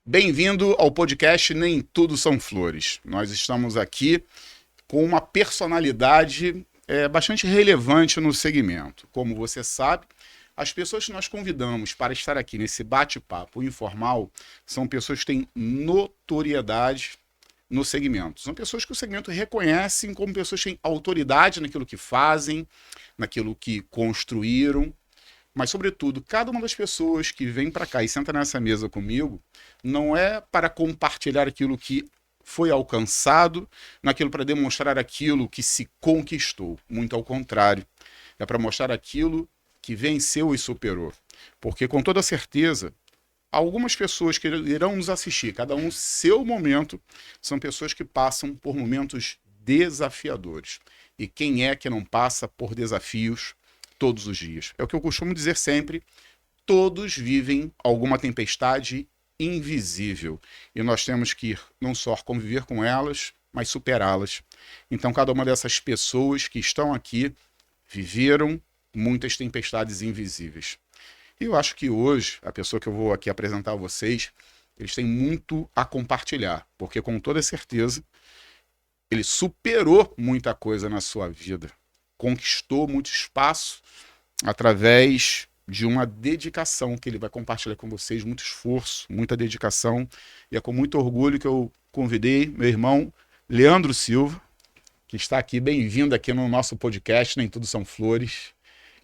Bem-vindo ao podcast Nem Tudo São Flores. Nós estamos aqui com uma personalidade bastante relevante no segmento. Como você sabe, as pessoas que nós convidamos para estar aqui nesse bate-papo informal são pessoas que têm notoriedade no segmento. São pessoas que o segmento reconhece como pessoas que têm autoridade naquilo que fazem, naquilo que construíram. Mas, sobretudo, cada uma das pessoas que vem para cá e senta nessa mesa comigo não é para compartilhar aquilo que foi alcançado, naquilo para demonstrar aquilo que se conquistou. Muito ao contrário. É para mostrar aquilo que venceu e superou. Porque, com toda certeza, algumas pessoas que irão nos assistir, cada um seu momento, são pessoas que passam por momentos desafiadores. E quem é que não passa por desafios todos os dias? É o que eu costumo dizer sempre: todos vivem alguma tempestade invisível e nós temos que não só conviver com elas, mas superá-las. Então, cada uma dessas pessoas que estão aqui viveram muitas tempestades invisíveis. E eu acho que hoje, a pessoa que eu vou aqui apresentar a vocês, eles têm muito a compartilhar, porque com toda certeza ele superou muita coisa na sua vida, conquistou muito espaço através de uma dedicação que ele vai compartilhar com vocês, muito esforço, muita dedicação, e é com muito orgulho que eu convidei meu irmão Leandro Silva, que está aqui. Bem-vindo aqui no nosso podcast Nem Tudo São Flores,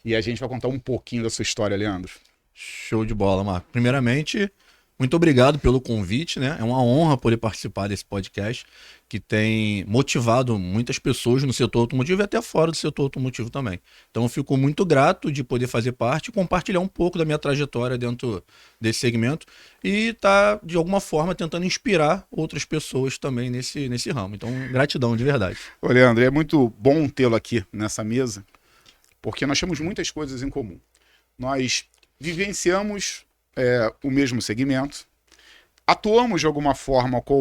e a gente vai contar um pouquinho da sua história, Leandro. Show de bola, Marco. Primeiramente, muito obrigado pelo convite, né? É uma honra poder participar desse podcast que tem motivado muitas pessoas no setor automotivo e até fora do setor automotivo também. Então, eu fico muito grato de poder fazer parte e compartilhar um pouco da minha trajetória dentro desse segmento e estar, de alguma forma, tentando inspirar outras pessoas também nesse ramo. Então, gratidão de verdade. Ô, Leandro, é muito bom tê-lo aqui nessa mesa, porque nós temos muitas coisas em comum. Nós vivenciamos o mesmo segmento, atuamos de alguma forma com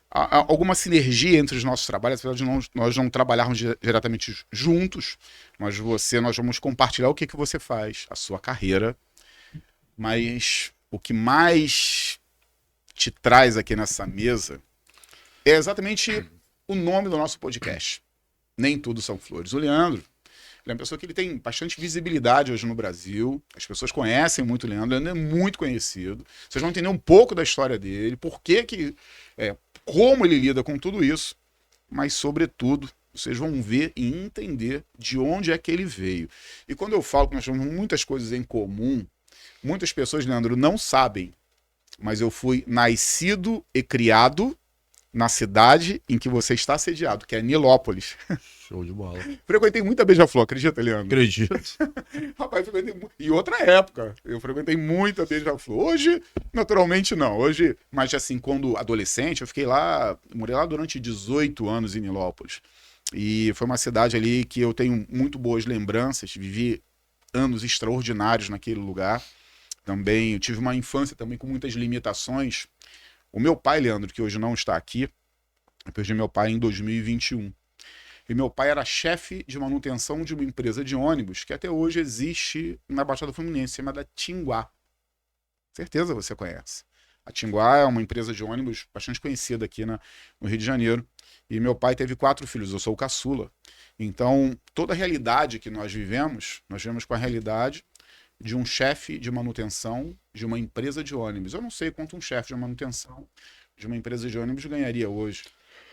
alguma sinergia entre os nossos trabalhos, apesar de nós não trabalharmos diretamente juntos, mas nós vamos compartilhar o que você faz, a sua carreira, mas o que mais te traz aqui nessa mesa é exatamente o nome do nosso podcast, Nem Tudo São Flores. O Leandro, ele é uma pessoa que ele tem bastante visibilidade hoje no Brasil. As pessoas conhecem muito o Leandro, ele é muito conhecido. Vocês vão entender um pouco da história dele, como ele lida com tudo isso, mas, sobretudo, vocês vão ver e entender de onde é que ele veio. E quando eu falo que nós temos muitas coisas em comum, muitas pessoas, Leandro, não sabem, mas eu fui nascido e criado na cidade em que você está sediado, que é Nilópolis. Show de bola. Frequentei muita Beija-Flor, acredita, Leandro? Acredito. Rapaz, e outra época, eu frequentei muita Beija-Flor. Hoje, naturalmente, não. Hoje, mas assim, quando adolescente, eu fiquei lá, morei lá durante 18 anos em Nilópolis. E foi uma cidade ali que eu tenho muito boas lembranças, vivi anos extraordinários naquele lugar. Também, eu tive uma infância também com muitas limitações. O meu pai, Leandro, que hoje não está aqui, eu perdi meu pai em 2021. E meu pai era chefe de manutenção de uma empresa de ônibus que até hoje existe na Baixada Fluminense, chamada Tinguá. Certeza você conhece. A Tinguá é uma empresa de ônibus bastante conhecida aqui no Rio de Janeiro. E meu pai teve 4 filhos, eu sou o caçula. Então, toda a realidade que nós vivemos com a realidade de um chefe de manutenção de uma empresa de ônibus. Eu não sei quanto um chefe de manutenção de uma empresa de ônibus ganharia hoje.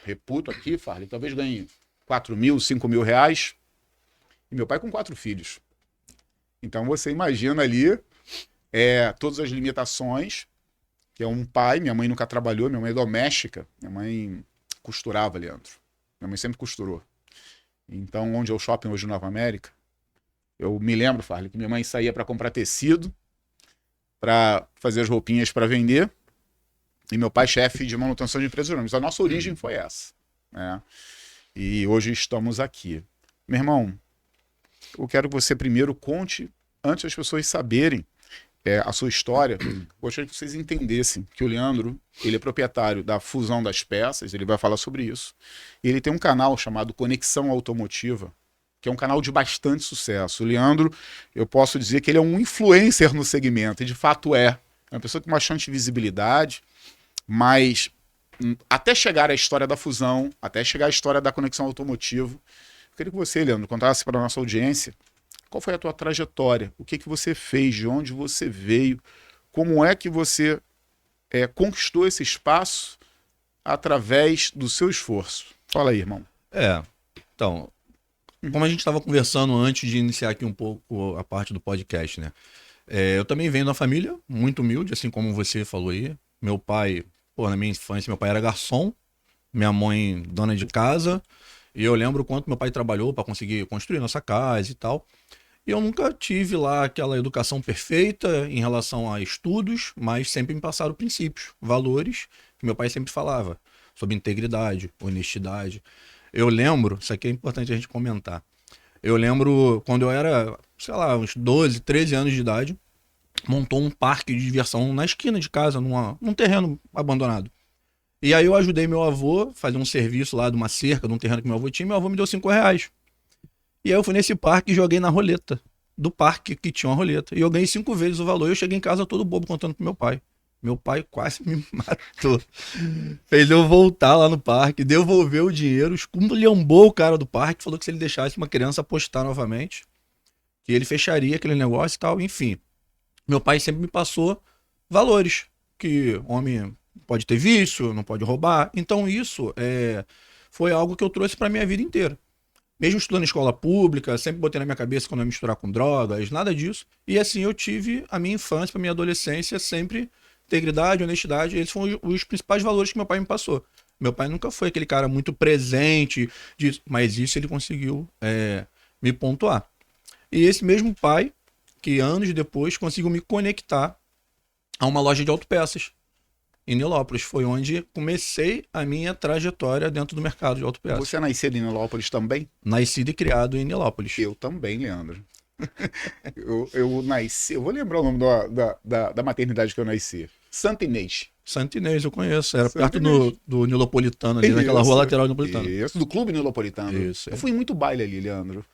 Reputo aqui, Farley, talvez ganhe 4 mil, 5 mil reais. E meu pai com 4 filhos. Então você imagina ali todas as limitações, que é um pai, minha mãe nunca trabalhou, minha mãe é doméstica, minha mãe costurava, Leandro. Minha mãe sempre costurou. Então, onde é o shopping hoje no Nova América, eu me lembro, Farley, que minha mãe saía para comprar tecido, para fazer as roupinhas para vender, e meu pai chefe de manutenção de empresas de ônibus. A nossa origem foi essa, né? E hoje estamos aqui. Meu irmão, eu quero que você primeiro conte, antes das pessoas saberem a sua história, gostaria que vocês entendessem que o Leandro, ele é proprietário da Fusão das Peças, ele vai falar sobre isso. E ele tem um canal chamado Conexão Automotiva, que é um canal de bastante sucesso. O Leandro, eu posso dizer que ele é um influencer no segmento, e de fato é. É uma pessoa com bastante visibilidade, mas até chegar à história da fusão, até chegar à história da conexão automotiva, eu queria que você, Leandro, contasse para a nossa audiência qual foi a tua trajetória, o que que você fez, de onde você veio, como é que você conquistou esse espaço através do seu esforço. Fala aí, irmão. Então, como a gente estava conversando antes de iniciar aqui um pouco a parte do podcast, né? Eu também venho de uma família muito humilde, assim como você falou aí. Meu pai, na minha infância, meu pai era garçom, minha mãe dona de casa, e eu lembro o quanto meu pai trabalhou para conseguir construir nossa casa e tal. E eu nunca tive lá aquela educação perfeita em relação a estudos, mas sempre me passaram princípios, valores, que meu pai sempre falava, sobre integridade, honestidade. Eu lembro, isso aqui é importante a gente comentar, eu lembro quando eu era, sei lá, uns 12, 13 anos de idade, montou um parque de diversão na esquina de casa, num terreno abandonado. E aí eu ajudei meu avô a fazer um serviço lá de uma cerca, de um terreno que meu avô tinha, e meu avô me deu R$5. E aí eu fui nesse parque e joguei na roleta do parque que tinha uma roleta. E eu ganhei 5 vezes o valor e eu cheguei em casa todo bobo contando pro meu pai. Meu pai quase me matou. Fez eu voltar lá no parque, devolver o dinheiro, esculhambou o cara do parque, falou que se ele deixasse uma criança apostar novamente, que ele fecharia aquele negócio e tal, enfim. Meu pai sempre me passou valores, que homem pode ter vício, não pode roubar. Então isso foi algo que eu trouxe pra minha vida inteira. Mesmo estudando em escola pública, sempre botei na minha cabeça que eu não ia misturar com drogas, nada disso. E assim eu tive a minha infância, a minha adolescência, sempre integridade, honestidade. Esses foram os principais valores que meu pai me passou. Meu pai nunca foi aquele cara muito presente, mas isso ele conseguiu me pontuar. E esse mesmo pai, que anos depois conseguiu me conectar a uma loja de autopeças em Nilópolis. Foi onde comecei a minha trajetória dentro do mercado de autopeças. Você é nascido em Nilópolis também? Nascido e criado em Nilópolis. Eu também, Leandro. eu nasci... Eu vou lembrar o nome da maternidade que eu nasci. Santa Inês. Santa Inês, eu conheço. Era Santa perto Inês. do Nilopolitano, ali naquela rua lateral do Nilopolitano. Isso, do Clube Nilopolitano. Isso. Eu fui muito baile ali, Leandro.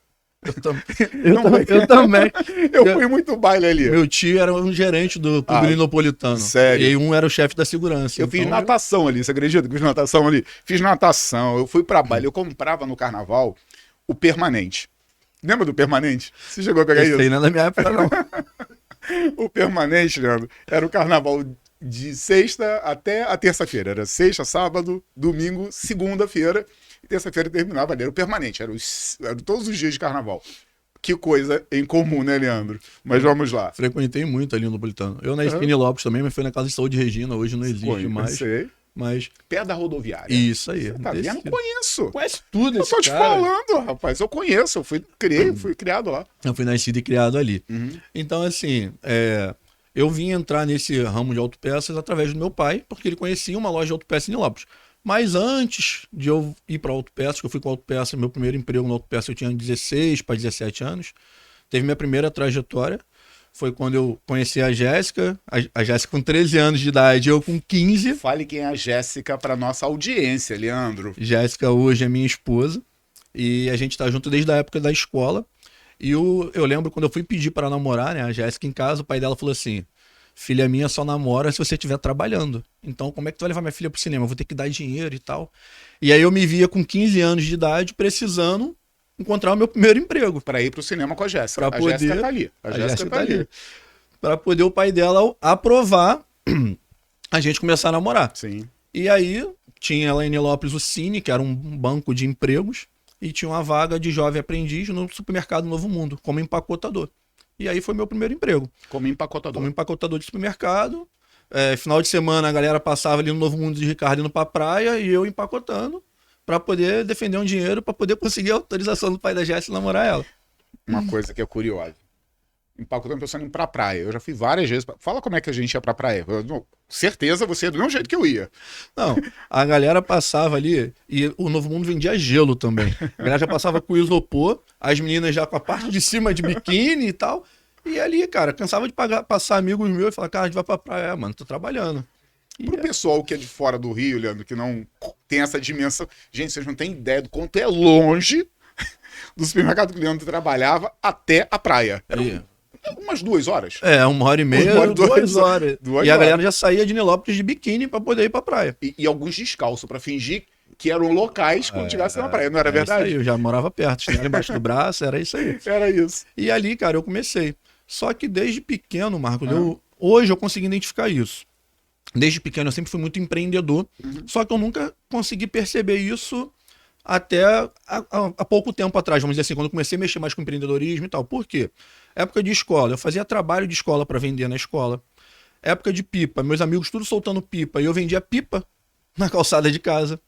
Eu também. Eu fui muito baile ali. Meu tio era um gerente do Clube Nilopolitano. Sério? E um era o chefe da segurança. Eu fiz natação ali, você acredita que eu fiz natação ali? Fiz natação, eu fui pra baile, eu comprava no carnaval o permanente. Lembra do permanente? Você chegou a pegar isso? Não tem nada na minha época, não. O permanente, Leandro, era o carnaval de sexta até a terça-feira. Era sexta, sábado, domingo, segunda-feira. E terça-feira terminava ali. Era o permanente, era todos os dias de carnaval. Que coisa em comum, né, Leandro? Mas vamos lá. Frequentei muito ali no Nilopolitano. Eu nasci em Nilópolis também, mas fui na Casa de Saúde Regina. Hoje não existe mais. Sei. Mas... Pé da rodoviária. Isso aí. Tá vendo? Conheço. Conhece tudo Eu esse tô te cara. falando, rapaz. Eu conheço. Eu fui criado lá. Eu fui nascido e criado ali. Então, assim, eu vim entrar nesse ramo de autopeças através do meu pai, porque ele conhecia uma loja de autopeças em Nilópolis. Mas antes de eu ir para autopeças, que eu fui com autopeças, meu primeiro emprego no autopeças eu tinha 16 para 17 anos, teve minha primeira trajetória. Foi quando eu conheci a Jéssica, a Jéssica com 13 anos de idade, eu com 15. Fale quem é a Jéssica para nossa audiência, Leandro. Jéssica hoje é minha esposa e a gente tá junto desde a época da escola. E eu lembro quando eu fui pedir para namorar, né, a Jéssica em casa, o pai dela falou assim: filha minha só namora se você estiver trabalhando. Então como é que tu vai levar minha filha pro cinema? Eu vou ter que dar dinheiro e tal. E aí eu me via com 15 anos de idade precisando encontrar o meu primeiro emprego. Para ir pro cinema com a Jéssica. Pra poder... Jéssica tá ali. A Jéssica tá ali. Para poder o pai dela aprovar a gente começar a namorar. Sim. E aí tinha lá em Nilópolis o Cine, que era um banco de empregos, e tinha uma vaga de jovem aprendiz no supermercado Novo Mundo, como empacotador. E aí foi meu primeiro emprego. Como empacotador. Como empacotador de supermercado. Final de semana a galera passava ali no Novo Mundo de Ricardo indo pra praia e eu empacotando para poder defender um dinheiro, para poder conseguir a autorização do pai da Jéssica namorar ela. Uma coisa que é curiosa. Empacotando pensando em ir pra praia. Eu já fui várias vezes. Fala como é que a gente ia pra praia. Certeza você é do mesmo jeito que eu ia. Não, a galera passava ali e o Novo Mundo vendia gelo também. A galera já passava com isopor, as meninas já com a parte de cima de biquíni e tal. E ali, cara, cansava de passar amigos meus e falar, cara, a gente vai pra praia, mano, tô trabalhando. Pro pessoal que é de fora do Rio, Leandro, que não tem essa dimensão. Gente, vocês não têm ideia do quanto é longe do supermercado que o Leandro trabalhava até a praia. Era Umas 2 horas. Uma hora e meia, 2 horas. E a galera já saía de Nilópolis de biquíni pra poder ir pra praia. E alguns descalços, pra fingir que eram locais quando estivesse na praia, não era verdade? Isso aí, eu já morava perto, estava embaixo do braço, era isso aí. Era isso. E ali, cara, eu comecei. Só que desde pequeno, Marcos, hoje eu consegui identificar isso. Desde pequeno eu sempre fui muito empreendedor, só que eu nunca consegui perceber isso até há pouco tempo atrás, vamos dizer assim, quando eu comecei a mexer mais com empreendedorismo e tal. Por quê? Época de escola, eu fazia trabalho de escola para vender na escola. Época de pipa, meus amigos tudo soltando pipa, e eu vendia pipa na calçada de casa.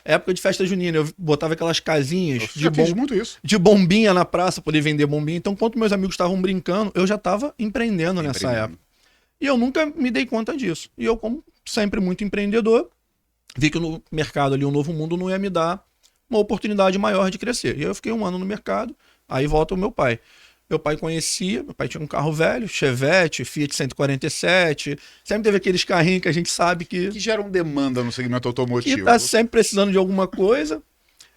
Época de festa junina, eu botava aquelas casinhas muito isso. de bombinha na praça, poder vender bombinha. Então, enquanto meus amigos estavam brincando, eu já estava empreendendo nessa época. E eu nunca me dei conta disso. E eu, como sempre muito empreendedor, vi que no mercado ali, o Novo Mundo não ia me dar uma oportunidade maior de crescer. E aí eu fiquei 1 ano no mercado, aí volta o meu pai. Meu pai conhecia, meu pai tinha um carro velho, Chevette, Fiat 147, sempre teve aqueles carrinhos que a gente sabe que geram demanda no segmento automotivo. Que tá sempre precisando de alguma coisa.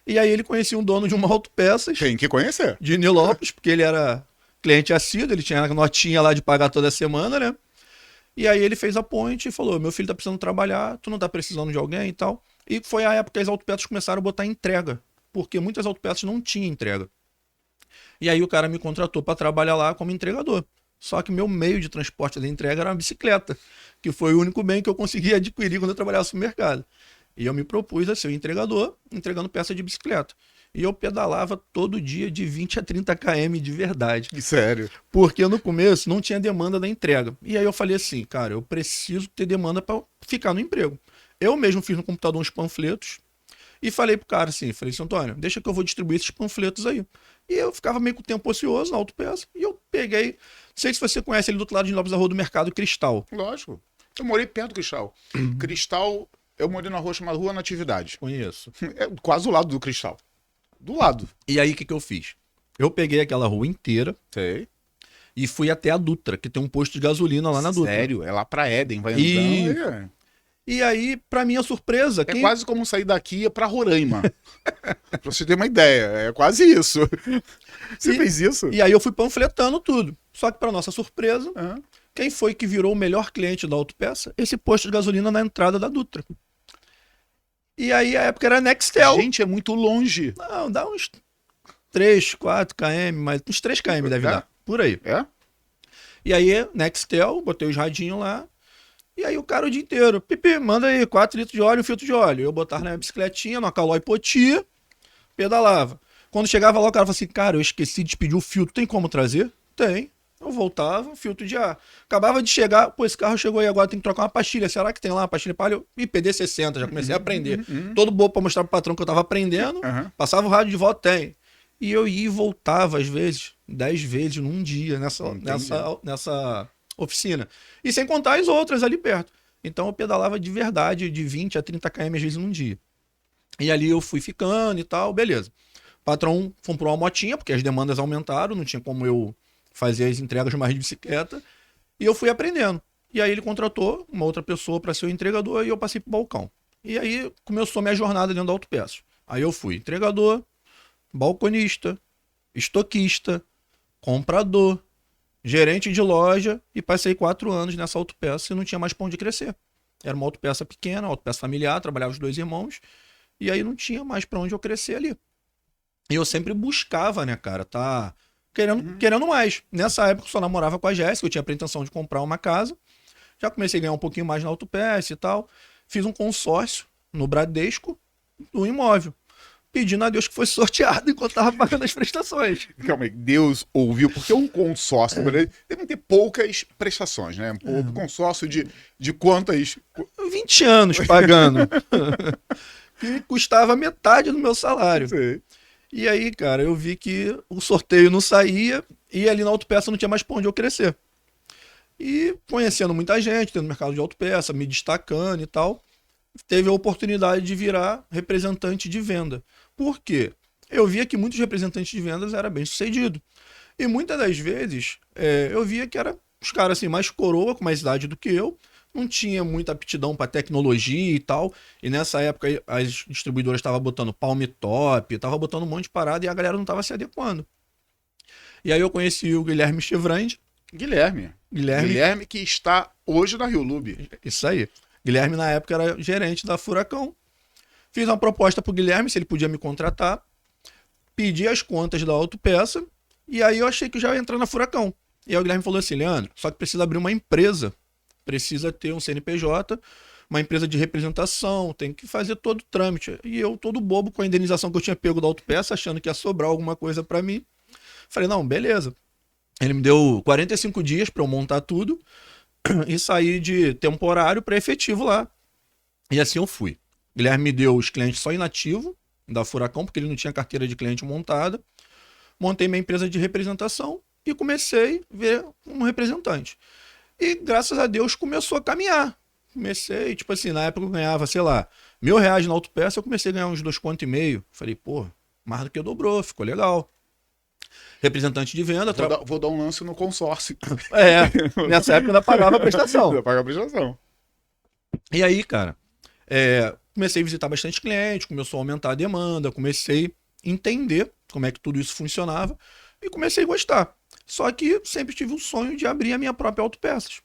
E aí ele conhecia um dono de uma autopeças. Tem que conhecer. De Nilópolis, porque ele era cliente assíduo, ele tinha a notinha lá de pagar toda semana, né? E aí ele fez a ponte e falou, meu filho tá precisando trabalhar, tu não tá precisando de alguém e tal. E foi a época que as autopeças começaram a botar entrega, porque muitas autopeças não tinham entrega. E aí o cara me contratou para trabalhar lá como entregador. Só que meu meio de transporte da entrega era uma bicicleta, que foi o único bem que eu consegui adquirir quando eu trabalhava no mercado. E eu me propus a ser o entregador, entregando peça de bicicleta. E eu pedalava todo dia de 20 a 30 km de verdade. Sério? Porque no começo não tinha demanda da entrega. E aí eu falei assim, cara, eu preciso ter demanda para ficar no emprego. Eu mesmo fiz no computador uns panfletos e falei pro cara assim, falei assim, Antônio, deixa que eu vou distribuir esses panfletos aí. E eu ficava meio com o tempo ocioso na autopeça e eu peguei, não sei se você conhece ali do outro lado de Nilópolis, a rua do Mercado Cristal. Lógico. Eu morei perto do Cristal. Cristal, eu morei na rua chamada Rua Natividade. Conheço. É quase do lado do Cristal. Do lado. E aí o que eu fiz? Eu peguei aquela rua inteira. Sei. E fui até a Dutra, que tem um posto de gasolina lá na Dutra. Sério? É lá pra Éden, vai andando. E aí, pra minha surpresa... É quase como sair daqui e ir pra Roraima. Pra você ter uma ideia, é quase isso. Você fez isso? E aí eu fui panfletando tudo. Só que pra nossa surpresa, quem foi que virou o melhor cliente da autopeça? Esse posto de gasolina na entrada da Dutra. E aí a época era Nextel. Gente, é muito longe. Não, dá uns 3, 4 km, mas uns 3 km deve dar. Por aí. É? E aí, Nextel, botei os radinhos lá. E aí o cara o dia inteiro, Pipi, manda aí 4 litros de óleo e um filtro de óleo. Eu botava na minha bicicletinha, numa Caloi Poti, pedalava. Quando chegava lá, o cara falava assim, cara, eu esqueci de pedir o filtro, tem como trazer? Tem. Eu voltava, filtro de ar. Acabava de chegar, pô, esse carro chegou aí agora, tem que trocar uma pastilha. Será que tem lá uma pastilha para palha? PD60, já comecei a aprender. Todo bobo para mostrar pro patrão que eu tava aprendendo. Passava o rádio de volta, tem. E eu ia e voltava, às vezes, 10 vezes num dia, nessa oficina. E sem contar as outras ali perto. Então eu pedalava de verdade, de 20 a 30 km às vezes num dia. E ali eu fui ficando e tal, beleza. O patrão comprou uma motinha, porque as demandas aumentaram, não tinha como eu fazer as entregas mais de bicicleta. E eu fui aprendendo. E aí ele contratou uma outra pessoa para ser o entregador e eu passei pro balcão. E aí começou a minha jornada dentro da autopeça. Aí eu fui entregador, balconista, estoquista, comprador, gerente de loja e passei 4 anos nessa autopeça e não tinha mais pra onde crescer. Era uma autopeça pequena, autopeça familiar, trabalhava os 2 irmãos e aí não tinha mais pra onde eu crescer ali. E eu sempre buscava, né, cara, tá querendo mais. Nessa época eu só namorava com a Jéssica, eu tinha a pretensão de comprar uma casa. Já comecei a ganhar um pouquinho mais na autopeça e tal. Fiz um consórcio no Bradesco do imóvel, pedindo a Deus que fosse sorteado enquanto estava pagando as prestações. Calma aí, Deus ouviu, porque um consórcio deve ter poucas prestações, né? Um consórcio de quantas... 20 anos pagando. Que custava metade do meu salário. Sei. E aí, cara, eu vi que o sorteio não saía e ali na autopeça não tinha mais pra onde eu crescer. E conhecendo muita gente, tendo mercado de autopeça, me destacando e tal, teve a oportunidade de virar representante de venda. Por quê? Eu via que muitos representantes de vendas eram bem-sucedidos. E muitas das vezes eu via que era os caras assim, mais coroa, com mais idade do que eu, não tinha muita aptidão para tecnologia e tal. E nessa época as distribuidoras estavam botando Palm Top, estavam botando um monte de parada e a galera não estava se adequando. E aí eu conheci o Guilherme Chevrande, Guilherme. Guilherme que está hoje na Rio Lube. Isso aí. Guilherme, na época, era gerente da Furacão. Fiz uma proposta pro Guilherme, se ele podia me contratar. Pedi as contas da autopeça. E aí eu achei que já ia entrar na Furacão. E aí o Guilherme falou assim, Leandro, só que precisa abrir uma empresa. Precisa ter um CNPJ, uma empresa de representação, tem que fazer todo o trâmite. E eu, todo bobo, com a indenização que eu tinha pego da autopeça, achando que ia sobrar alguma coisa para mim. Falei, não, beleza. Ele me deu 45 dias para eu montar tudo e sair de temporário para efetivo lá. E assim eu fui. Guilherme me deu os clientes só inativo da Furacão, porque ele não tinha carteira de cliente montada. Montei minha empresa de representação e comecei a ver um representante. E graças a Deus começou a caminhar. Comecei, tipo assim, na época eu ganhava, sei lá, R$ 1.000 na autopeça, eu comecei a ganhar uns 2,5 contos. Falei, pô, mais do que dobrou, ficou legal. Representante de venda. Vou dar um lance no consórcio. Nessa época eu ainda pagava a prestação. Ainda pagava a prestação. E aí, cara, comecei a visitar bastante cliente, começou a aumentar a demanda, comecei a entender como é que tudo isso funcionava e comecei a gostar. Só que sempre tive o sonho de abrir a minha própria autopeças.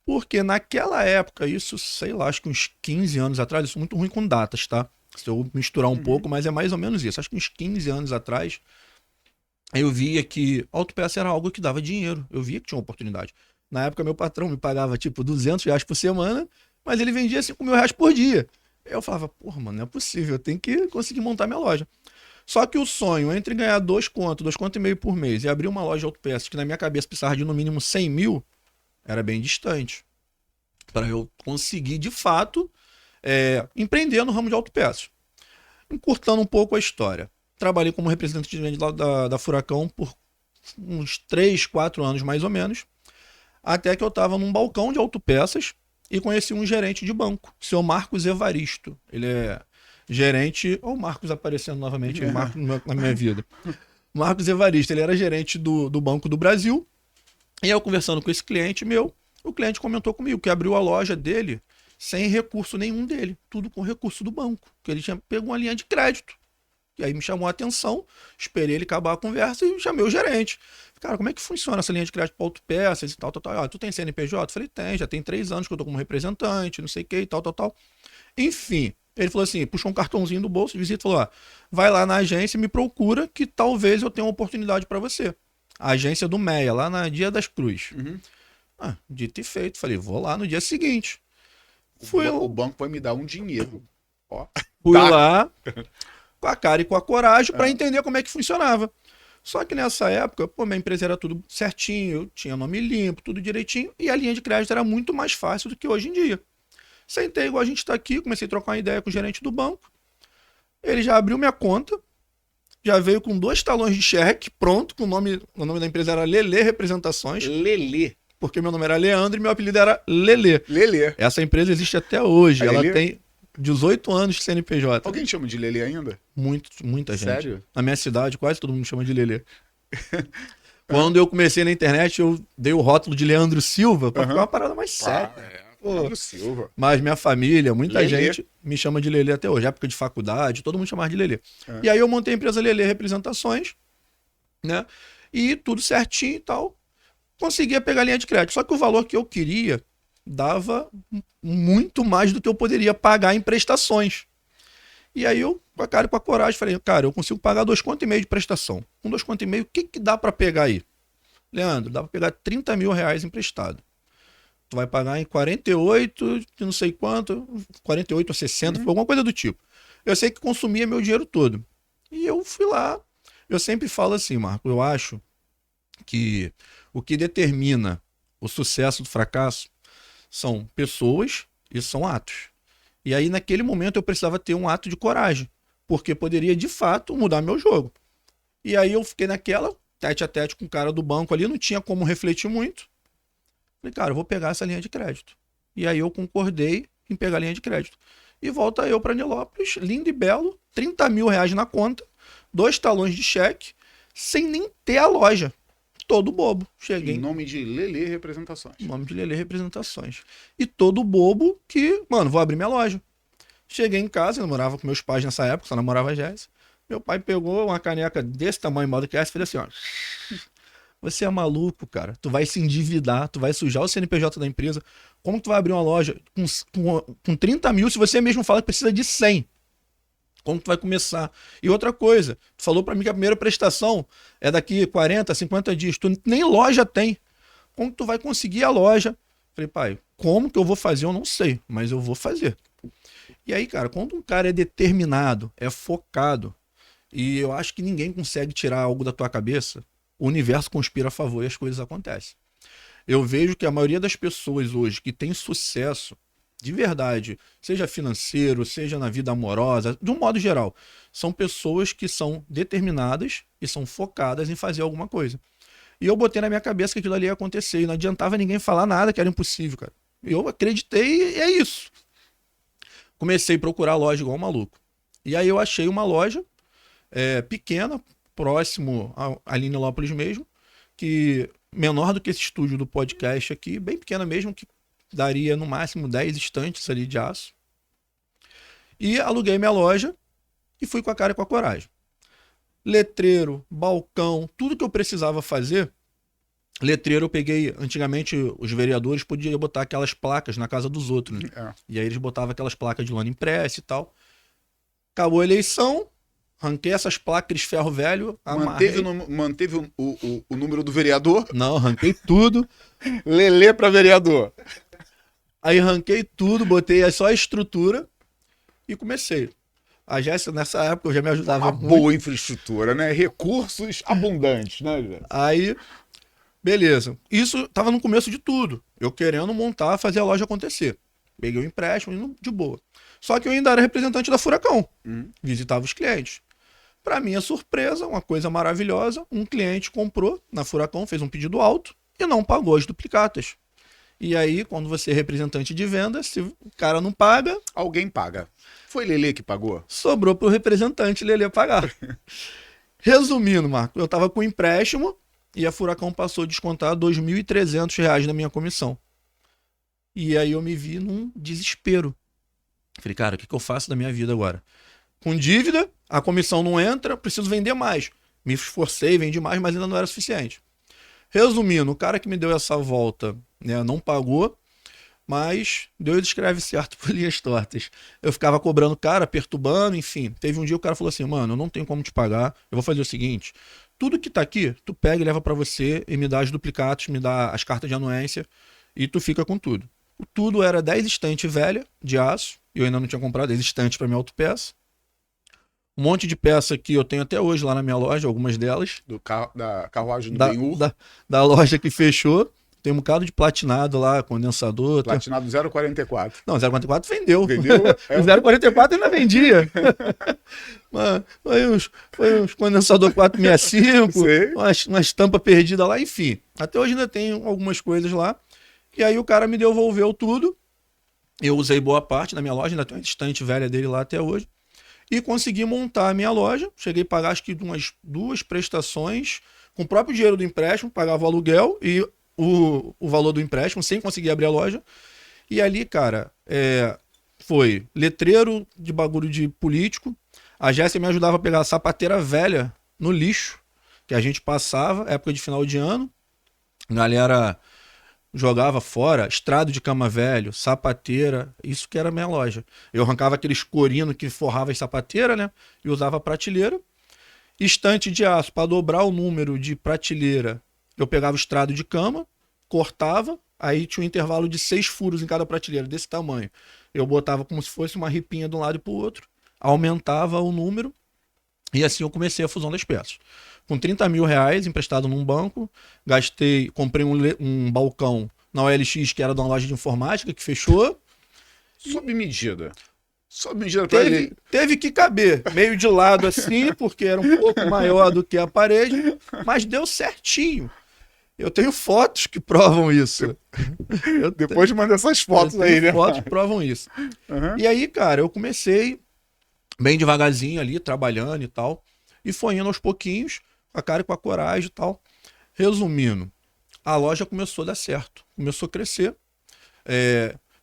Porque naquela época, isso, sei lá, acho que uns 15 anos atrás, isso é muito ruim com datas, tá? Se eu misturar um pouco, mas é mais ou menos isso. Acho que uns 15 anos atrás, eu via que autopeça era algo que dava dinheiro. Eu via que tinha uma oportunidade. Na época, meu patrão me pagava, tipo, R$ 200 por semana, mas ele vendia R$ 5.000 por dia. Eu falava, porra, mano, não é possível, eu tenho que conseguir montar minha loja. Só que o sonho entre ganhar 2,5 contos por mês e abrir uma loja de autopeças, que na minha cabeça precisava de no mínimo 100 mil, era bem distante. Para eu conseguir, de fato, empreender no ramo de autopeças. Encurtando um pouco a história. Trabalhei como representante de venda da Furacão por uns 3, 4 anos mais ou menos, até que eu estava num balcão de autopeças e conheci um gerente de banco, o seu Marcos Evaristo. Ele é gerente... Olha o Marcos aparecendo novamente, Marcos na minha vida. Marcos Evaristo, ele era gerente do Banco do Brasil. E eu conversando com esse cliente meu, o cliente comentou comigo que abriu a loja dele sem recurso nenhum dele, tudo com recurso do banco, que ele tinha pego uma linha de crédito. E aí me chamou a atenção, esperei ele acabar a conversa e chamei o gerente. Cara, como é que funciona essa linha de crédito para autopeças e tal, tal, tal? Tu tem CNPJ? Eu falei, tem, já tem 3 anos que eu tô como representante, não sei o que e tal, tal, tal. Enfim, ele falou assim, puxou um cartãozinho do bolso de visita e falou, ó, vai lá na agência e me procura que talvez eu tenha uma oportunidade para você. A agência do Meia, lá na Dia das Cruzes. Dito e feito. Falei, vou lá no dia seguinte. O banco vai me dar um dinheiro. Ó. Fui lá com a cara e com a coragem para entender como é que funcionava. Só que nessa época, pô, minha empresa era tudo certinho, eu tinha nome limpo, tudo direitinho, e a linha de crédito era muito mais fácil do que hoje em dia. Sentei igual a gente está aqui, comecei a trocar uma ideia com o gerente do banco. Ele já abriu minha conta, já veio com 2 talões de cheque, pronto, com o nome da empresa era Lelê Representações. Lelê. Porque meu nome era Leandro e meu apelido era Lelê. Lelê. Essa empresa existe até hoje. Ela Lelê? tem 18 anos de CNPJ. Alguém chama de Lelê ainda? Muita gente. Sério? Na minha cidade, quase todo mundo chama de Lelê. Quando eu comecei na internet, eu dei o rótulo de Leandro Silva pra ficar uma parada mais séria. Leandro Silva. Mas minha família, muita Lelê. gente me chama de Lelê até hoje. Época de faculdade, todo mundo chamava de Lelê. E aí eu montei a empresa Lelê Representações, né? E tudo certinho e tal. Conseguia pegar a linha de crédito. Só que o valor que eu queria dava muito mais do que eu poderia pagar em prestações. E aí eu, com a cara e com a coragem, falei, cara, eu consigo pagar 2,5 contos de prestação. Com 2,5 contos, o que dá para pegar aí? Leandro, dá para pegar R$ 30.000 emprestado. Tu vai pagar em 48, não sei quanto, 48 ou 60, foi alguma coisa do tipo. Eu sei que consumia meu dinheiro todo. E eu fui lá. Eu sempre falo assim, Marco, eu acho que o que determina o sucesso do fracasso são pessoas e são atos. E aí, naquele momento, eu precisava ter um ato de coragem, porque poderia, de fato, mudar meu jogo. E aí eu fiquei naquela, tete a tete com o cara do banco ali, não tinha como refletir muito. Falei, cara, eu vou pegar essa linha de crédito. E aí eu concordei em pegar a linha de crédito. E volta eu para Nilópolis, lindo e belo, R$ 30.000 na conta, 2 talões de cheque, sem nem ter a loja. Todo bobo. Cheguei. Em nome de Lelê Representações. Em nome de Lelê Representações. E todo bobo que, mano, vou abrir minha loja. Cheguei em casa, eu namorava com meus pais nessa época, só namorava a Jéssica. Meu pai pegou uma caneca desse tamanho, modo que essa, e fez assim, ó. Você é maluco, cara. Tu vai se endividar, tu vai sujar o CNPJ da empresa. Como tu vai abrir uma loja com 30 mil se você mesmo fala que precisa de 100? Como tu vai começar? E outra coisa, tu falou pra mim que a primeira prestação é daqui 40, 50 dias. Tu nem loja tem. Como tu vai conseguir a loja? Falei, pai, como que eu vou fazer? Eu não sei, mas eu vou fazer. E aí, cara, quando um cara é determinado, é focado, e eu acho que ninguém consegue tirar algo da tua cabeça, o universo conspira a favor e as coisas acontecem. Eu vejo que a maioria das pessoas hoje que tem sucesso, de verdade, seja financeiro, seja na vida amorosa, de um modo geral, são pessoas que são determinadas e são focadas em fazer alguma coisa. E eu botei na minha cabeça que aquilo ali ia acontecer, e não adiantava ninguém falar nada que era impossível, cara. Eu acreditei e é isso. Comecei a procurar loja igual um maluco. E aí eu achei uma loja pequena, próximo ali em Nilópolis mesmo, que menor do que esse estúdio do podcast aqui, bem pequena mesmo, que daria no máximo 10 estantes ali de aço. E aluguei minha loja e fui com a cara e com a coragem. Letreiro, balcão, tudo que eu precisava fazer. Letreiro eu peguei, antigamente os vereadores podiam botar aquelas placas na casa dos outros, né? E aí eles botavam aquelas placas de lona impressa e tal. Acabou a eleição, arranquei essas placas de ferro velho, Manteve o número do vereador? Não, arranquei tudo. Lelê pra vereador. Aí arranquei tudo, botei só a estrutura e comecei. A Jéssica, nessa época, eu já me ajudava Uma muito. boa infraestrutura, né? Recursos abundantes, né, Jéssica? Aí, beleza. Isso tava no começo de tudo. Eu querendo montar, fazer a loja acontecer. Peguei o empréstimo, indo de boa. Só que eu ainda era representante da Furacão. Visitava os clientes. Para minha surpresa, uma coisa maravilhosa, um cliente comprou na Furacão, fez um pedido alto e não pagou as duplicatas. E aí, quando você é representante de venda, se o cara não paga... Alguém paga. Foi Lelê que pagou? Sobrou pro representante Lelê pagar. Resumindo, Marco, eu tava com empréstimo e a Furacão passou a descontar R$ 2.300 da minha comissão. E aí eu me vi num desespero. Falei, cara, o que eu faço da minha vida agora? Com dívida, a comissão não entra, preciso vender mais. Me esforcei, vendi mais, mas ainda não era suficiente. Resumindo, o cara que me deu essa volta, né, não pagou, mas Deus escreve certo por linhas tortas. Eu ficava cobrando o cara, perturbando, enfim. Teve um dia o cara falou assim, mano, eu não tenho como te pagar, eu vou fazer o seguinte, tudo que tá aqui, tu pega e leva pra você e me dá os duplicatos, me dá as cartas de anuência e tu fica com tudo. O tudo era 10 estantes velha de aço, e eu ainda não tinha comprado 10 estantes pra minha autopeça. Um monte de peça que eu tenho até hoje lá na minha loja, algumas delas. Da carruagem do Benhur. Da loja que fechou. Tem um bocado de platinado lá, condensador. Platinado 044. Não, 044 vendeu. Vendeu? O 044 ainda vendia. Mano, foi uns condensador 465, uma estampa perdida lá, enfim. Até hoje ainda tem algumas coisas lá. E aí o cara me devolveu tudo. Eu usei boa parte da minha loja, ainda tem uma estante velha dele lá até hoje. E consegui montar a minha loja. Cheguei a pagar acho que umas 2 prestações com o próprio dinheiro do empréstimo, pagava o aluguel e o valor do empréstimo, sem conseguir abrir a loja. E ali, cara, foi letreiro de bagulho de político. A Jéssica me ajudava a pegar a sapateira velha no lixo, que a gente passava, época de final de ano. A galera jogava fora, estrado de cama velho, sapateira, isso que era a minha loja. Eu arrancava aqueles corinos que forrava as sapateiras, né? E usava prateleira. Estante de aço, para dobrar o número de prateleira, eu pegava o estrado de cama, cortava, aí tinha um intervalo de 6 furos em cada prateleira, desse tamanho. Eu botava como se fosse uma ripinha de um lado e pro outro, aumentava o número, e assim eu comecei a fusão das peças. Com R$30 mil emprestado num banco, comprei um balcão na OLX, que era de uma loja de informática, que fechou. Sob medida. Sob medida pra ele. Teve que caber, meio de lado assim, porque era um pouco maior do que a parede, mas deu certinho. Eu tenho fotos que provam isso. Depois de mandar essas fotos aí, né? Fotos que provam isso. E aí, cara, eu comecei bem devagarzinho ali, trabalhando e tal, e foi indo aos pouquinhos, com a cara e com a coragem e tal. Resumindo, a loja começou a dar certo, começou a crescer.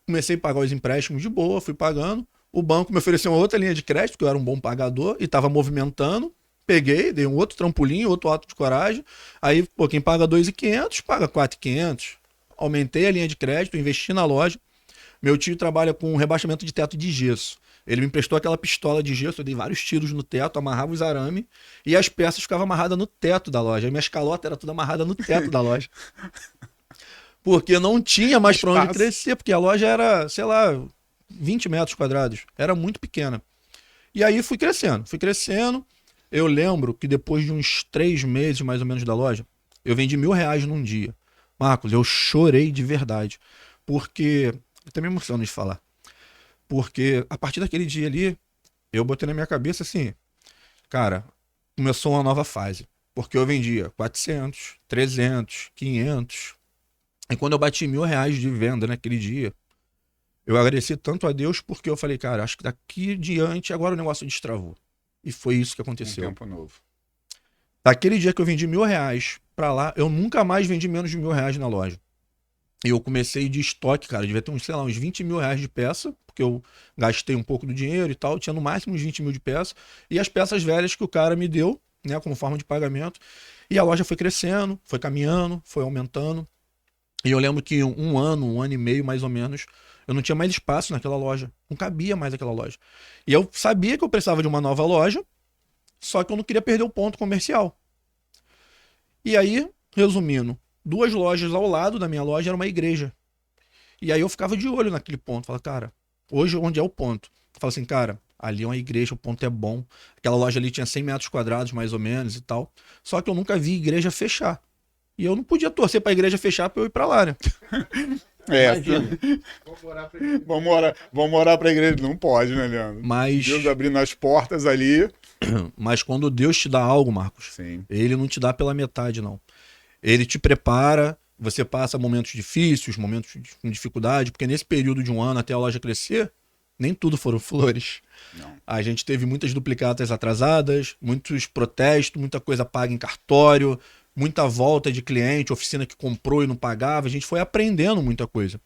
Comecei a pagar os empréstimos de boa, fui pagando. O banco me ofereceu uma outra linha de crédito, que eu era um bom pagador e estava movimentando. Peguei, dei um outro trampolim, outro ato de coragem. Aí, pô, quem paga 2.500, paga 4.500. Aumentei a linha de crédito, investi na loja. Meu tio trabalha com rebaixamento de teto de gesso. Ele me emprestou aquela pistola de gesso, eu dei vários tiros no teto, amarrava os arames e as peças ficavam amarradas no teto da loja. Aí minhas calotas eram tudo amarradas no teto da loja. Porque não tinha mais pra onde crescer, porque a loja era, sei lá, 20 metros quadrados. Era muito pequena. E aí fui crescendo, fui crescendo. Eu lembro que depois de uns 3 meses, mais ou menos, da loja, eu vendi R$1.000 num dia. Marcos, eu chorei de verdade. Porque... Eu até me emociono de falar. Porque a partir daquele dia ali, eu botei na minha cabeça assim, cara, começou uma nova fase. Porque eu vendia 400, 300, 500. E quando eu bati R$1.000 de venda naquele dia, eu agradeci tanto a Deus porque eu falei, cara, acho que daqui em diante agora o negócio destravou. E foi isso que aconteceu. Um tempo novo. Daquele dia que eu vendi R$1.000 pra lá, eu nunca mais vendi menos de R$1.000 na loja. E eu comecei de estoque, cara, devia ter uns, sei lá, uns R$20.000 de peça, porque eu gastei um pouco do dinheiro e tal, tinha no máximo uns 20 mil de peça, e as peças velhas que o cara me deu, né, como forma de pagamento, e a loja foi crescendo, foi caminhando, foi aumentando, e eu lembro que um ano e meio, mais ou menos, eu não tinha mais espaço naquela loja, não cabia mais aquela loja. E eu sabia que eu precisava de uma nova loja, só que eu não queria perder o ponto comercial. E aí, resumindo, 2 lojas ao lado da minha loja era uma igreja. E aí eu ficava de olho naquele ponto. Falava, cara, hoje onde é o ponto? Eu falava assim, cara, ali é uma igreja, o ponto é bom. Aquela loja ali tinha 100 metros quadrados, mais ou menos, e tal. Só que eu nunca vi igreja fechar. E eu não podia torcer pra igreja fechar pra eu ir pra lá, né? Imagina. Vamos orar pra igreja. Não pode, né, Leandro? Mas... Deus abrindo as portas ali. Mas quando Deus te dá algo, Marcos, Sim. Ele não te dá pela metade, não. Ele te prepara, você passa momentos difíceis, momentos com dificuldade, porque nesse período de um ano até a loja crescer, nem tudo foram flores. Não. A gente teve muitas duplicatas atrasadas, muitos protestos, muita coisa paga em cartório, muita volta de cliente, oficina que comprou e não pagava. A gente foi aprendendo muita coisa.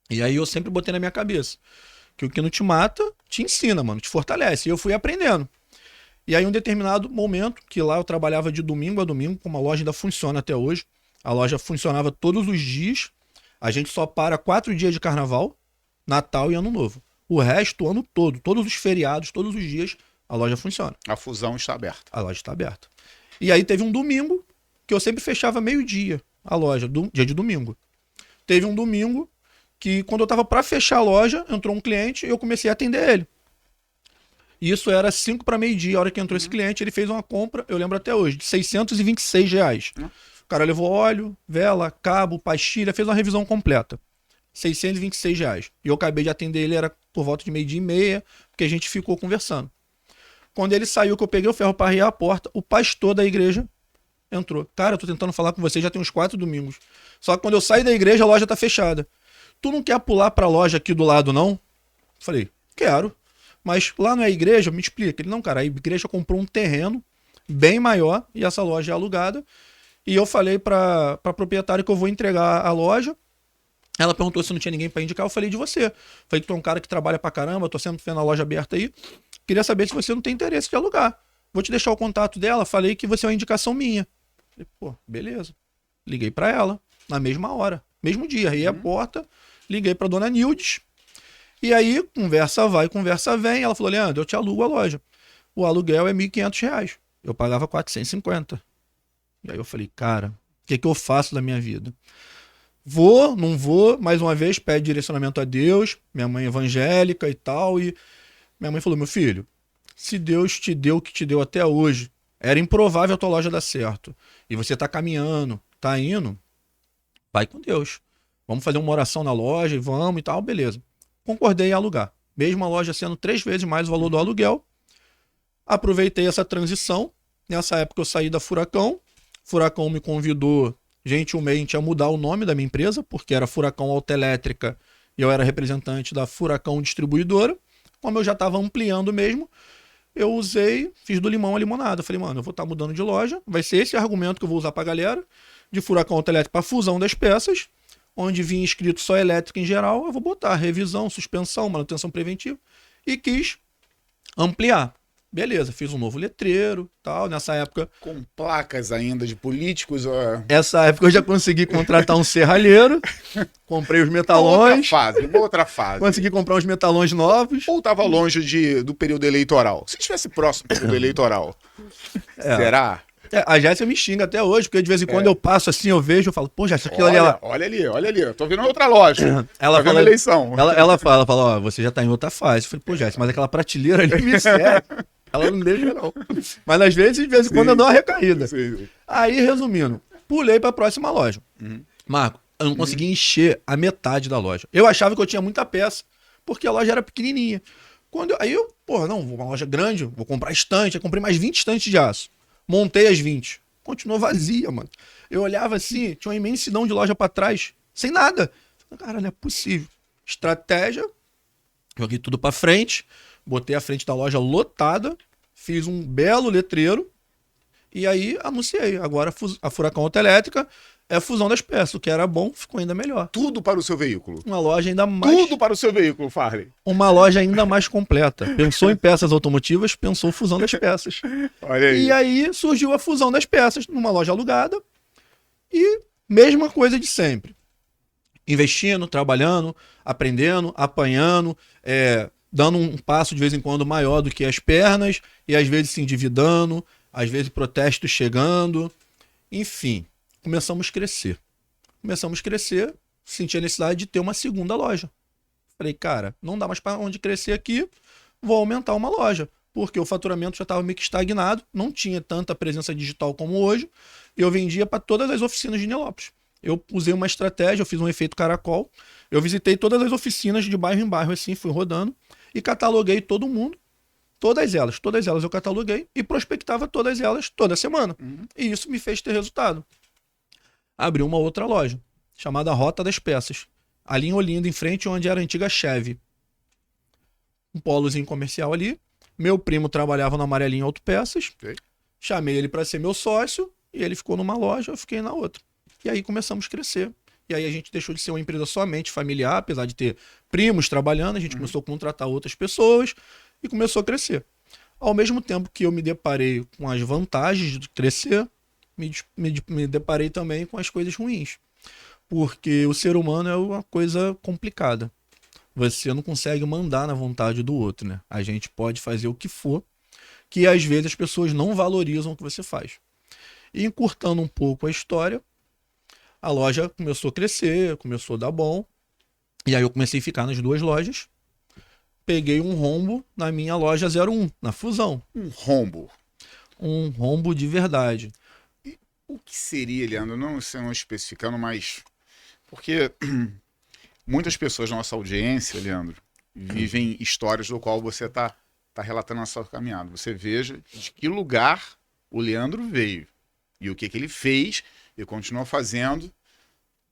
E aí eu sempre botei na minha cabeça que o que não te mata, te ensina, mano, te fortalece. E eu fui aprendendo. E aí um determinado momento, que lá eu trabalhava de domingo a domingo, como a loja ainda funciona até hoje. A loja funcionava todos os dias. A gente só para 4 dias de carnaval, Natal e Ano Novo. O resto, o ano todo, todos os feriados, todos os dias, a loja funciona. A fusão está aberta. A loja está aberta. E aí teve um domingo, que eu sempre fechava meio-dia a loja, dia de domingo. Teve um domingo que, quando eu estava para fechar a loja, entrou um cliente e eu comecei a atender ele. E isso era 5 para meio-dia. A hora que entrou esse cliente, ele fez uma compra, eu lembro até hoje, de R$626. O cara levou óleo, vela, cabo, pastilha, fez uma revisão completa. R$626. E eu acabei de atender ele, era por volta de meio-dia e meia, porque a gente ficou conversando. Quando ele saiu, que eu peguei o ferro para arriar a porta, o pastor da igreja entrou. Cara, eu tô tentando falar com você já tem uns 4 domingos. Só que quando eu saí da igreja, a loja tá fechada. Tu não quer pular pra loja aqui do lado, não? Falei, quero. Mas lá não é a igreja? Me explica. Ele, não, cara, a igreja comprou um terreno bem maior e essa loja é alugada. E eu falei pra proprietária que eu vou entregar a loja. Ela perguntou se não tinha ninguém pra indicar. Eu falei de você. Falei que tu é um cara que trabalha pra caramba, tô sempre vendo a loja aberta aí. Queria saber se você não tem interesse de alugar. Vou te deixar o contato dela. Falei que você é uma indicação minha. Falei, pô, beleza. Liguei pra ela na mesma hora, mesmo dia. Aí a porta, liguei pra dona Nildes. E aí, conversa vai, conversa vem. Ela falou, Leandro, eu te alugo a loja. O aluguel é R$1.500. Eu pagava 450. E aí eu falei, cara, o que eu faço da minha vida? Vou, não vou, mais uma vez, pede direcionamento a Deus, minha mãe é evangélica e tal, e minha mãe falou, meu filho, se Deus te deu o que te deu até hoje, era improvável a tua loja dar certo, e você tá caminhando, tá indo, vai com Deus. Vamos fazer uma oração na loja e vamos e tal, beleza. Concordei em alugar. Mesmo a loja sendo 3 vezes mais o valor do aluguel, aproveitei essa transição. Nessa época eu saí da Furacão. Furacão me convidou gentilmente a mudar o nome da minha empresa, porque era Furacão Autoelétrica e eu era representante da Furacão Distribuidora. Como eu já estava ampliando mesmo, eu usei, fiz do limão a limonada. Falei, mano, eu vou estar mudando de loja, vai ser esse argumento que eu vou usar pra galera, de Furacão Autoelétrica para fusão das peças, onde vinha escrito só elétrica em geral, eu vou botar revisão, suspensão, manutenção preventiva, e quis ampliar. Beleza, fiz um novo letreiro, tal. Nessa época, Com placas ainda de políticos. Ó. essa época eu já consegui contratar um serralheiro, comprei os Outra metalões, fase, outra fase. consegui comprar uns metalões novos. Ou estava longe do período eleitoral? Se estivesse próximo do período eleitoral, será? A Jéssica me xinga até hoje, porque de vez em quando eu passo assim, eu vejo, eu falo, pô, Jéssica, aquilo ali, ela... Olha ali. Eu tô vendo outra loja. Ela Tá vendo fala, a eleição. ela fala, ó, você já tá em outra fase. Eu falei, pô, Jéssica, mas aquela prateleira ali me segue. Ela não deixa, não. Mas às vezes, de vez em quando, eu dou uma recaída. Sim. Aí, resumindo, pulei pra próxima loja. Marco, eu não consegui encher a metade da loja. Eu achava que eu tinha muita peça, porque a loja era pequenininha. Aí eu, porra, não, uma loja grande, vou comprar estante. Eu comprei mais 20 estantes de aço. Montei as 20. Continuou vazia, mano. Eu olhava assim, tinha uma imensidão de loja pra trás, sem nada. Falei, cara, não é possível. Estratégia, joguei tudo pra frente, botei a frente da loja lotada, fiz um belo letreiro e aí anunciei. Agora a Furacão Autoelétrica é a fusão das peças. O que era bom ficou ainda melhor. Tudo para o seu veículo. Uma loja ainda mais... Tudo para o seu veículo, Farley. Uma loja ainda mais completa. Pensou em peças automotivas, pensou fusão das peças. Olha aí. E aí surgiu a fusão das peças numa loja alugada e mesma coisa de sempre. Investindo, trabalhando, aprendendo, apanhando, dando um passo de vez em quando maior do que as pernas e às vezes se endividando, às vezes protestos chegando. Enfim, começamos a crescer. Senti a necessidade de ter uma segunda loja. Falei, cara, não dá mais para onde crescer aqui, vou aumentar uma loja. Porque o faturamento já estava meio que estagnado, não tinha tanta presença digital como hoje, e eu vendia para todas as oficinas de Nilópolis. Eu usei uma estratégia, eu fiz um efeito caracol, eu visitei todas as oficinas de bairro em bairro, assim, fui rodando, e cataloguei todo mundo, todas elas eu cataloguei, e prospectava todas elas toda semana. E isso me fez ter resultado. Abri uma outra loja, chamada Rota das Peças, ali em Olinda, em frente onde era a antiga Chevy. Um polozinho comercial ali. Meu primo trabalhava na Amarelinha Autopeças. Ok. Chamei ele para ser meu sócio e ele ficou numa loja, eu fiquei na outra. E aí começamos a crescer. E aí a gente deixou de ser uma empresa somente familiar, apesar de ter primos trabalhando, a gente começou a contratar outras pessoas e começou a crescer. Ao mesmo tempo que eu me deparei com as vantagens de crescer, me deparei também com as coisas ruins. Porque o ser humano é uma coisa complicada. Você não consegue mandar na vontade do outro, né? A gente pode fazer o que for, que às vezes as pessoas não valorizam o que você faz. E encurtando um pouco a história, a loja começou a crescer, começou a dar bom. E aí eu comecei a ficar nas duas lojas. Peguei um rombo na minha loja 01, na Fusão. Um rombo. Um rombo de verdade. O que seria, Leandro? Não especificando, mas... Porque muitas pessoas na nossa audiência, Leandro, vivem histórias do qual você está relatando a sua caminhada. Você veja de que lugar o Leandro veio e o que ele fez e continua fazendo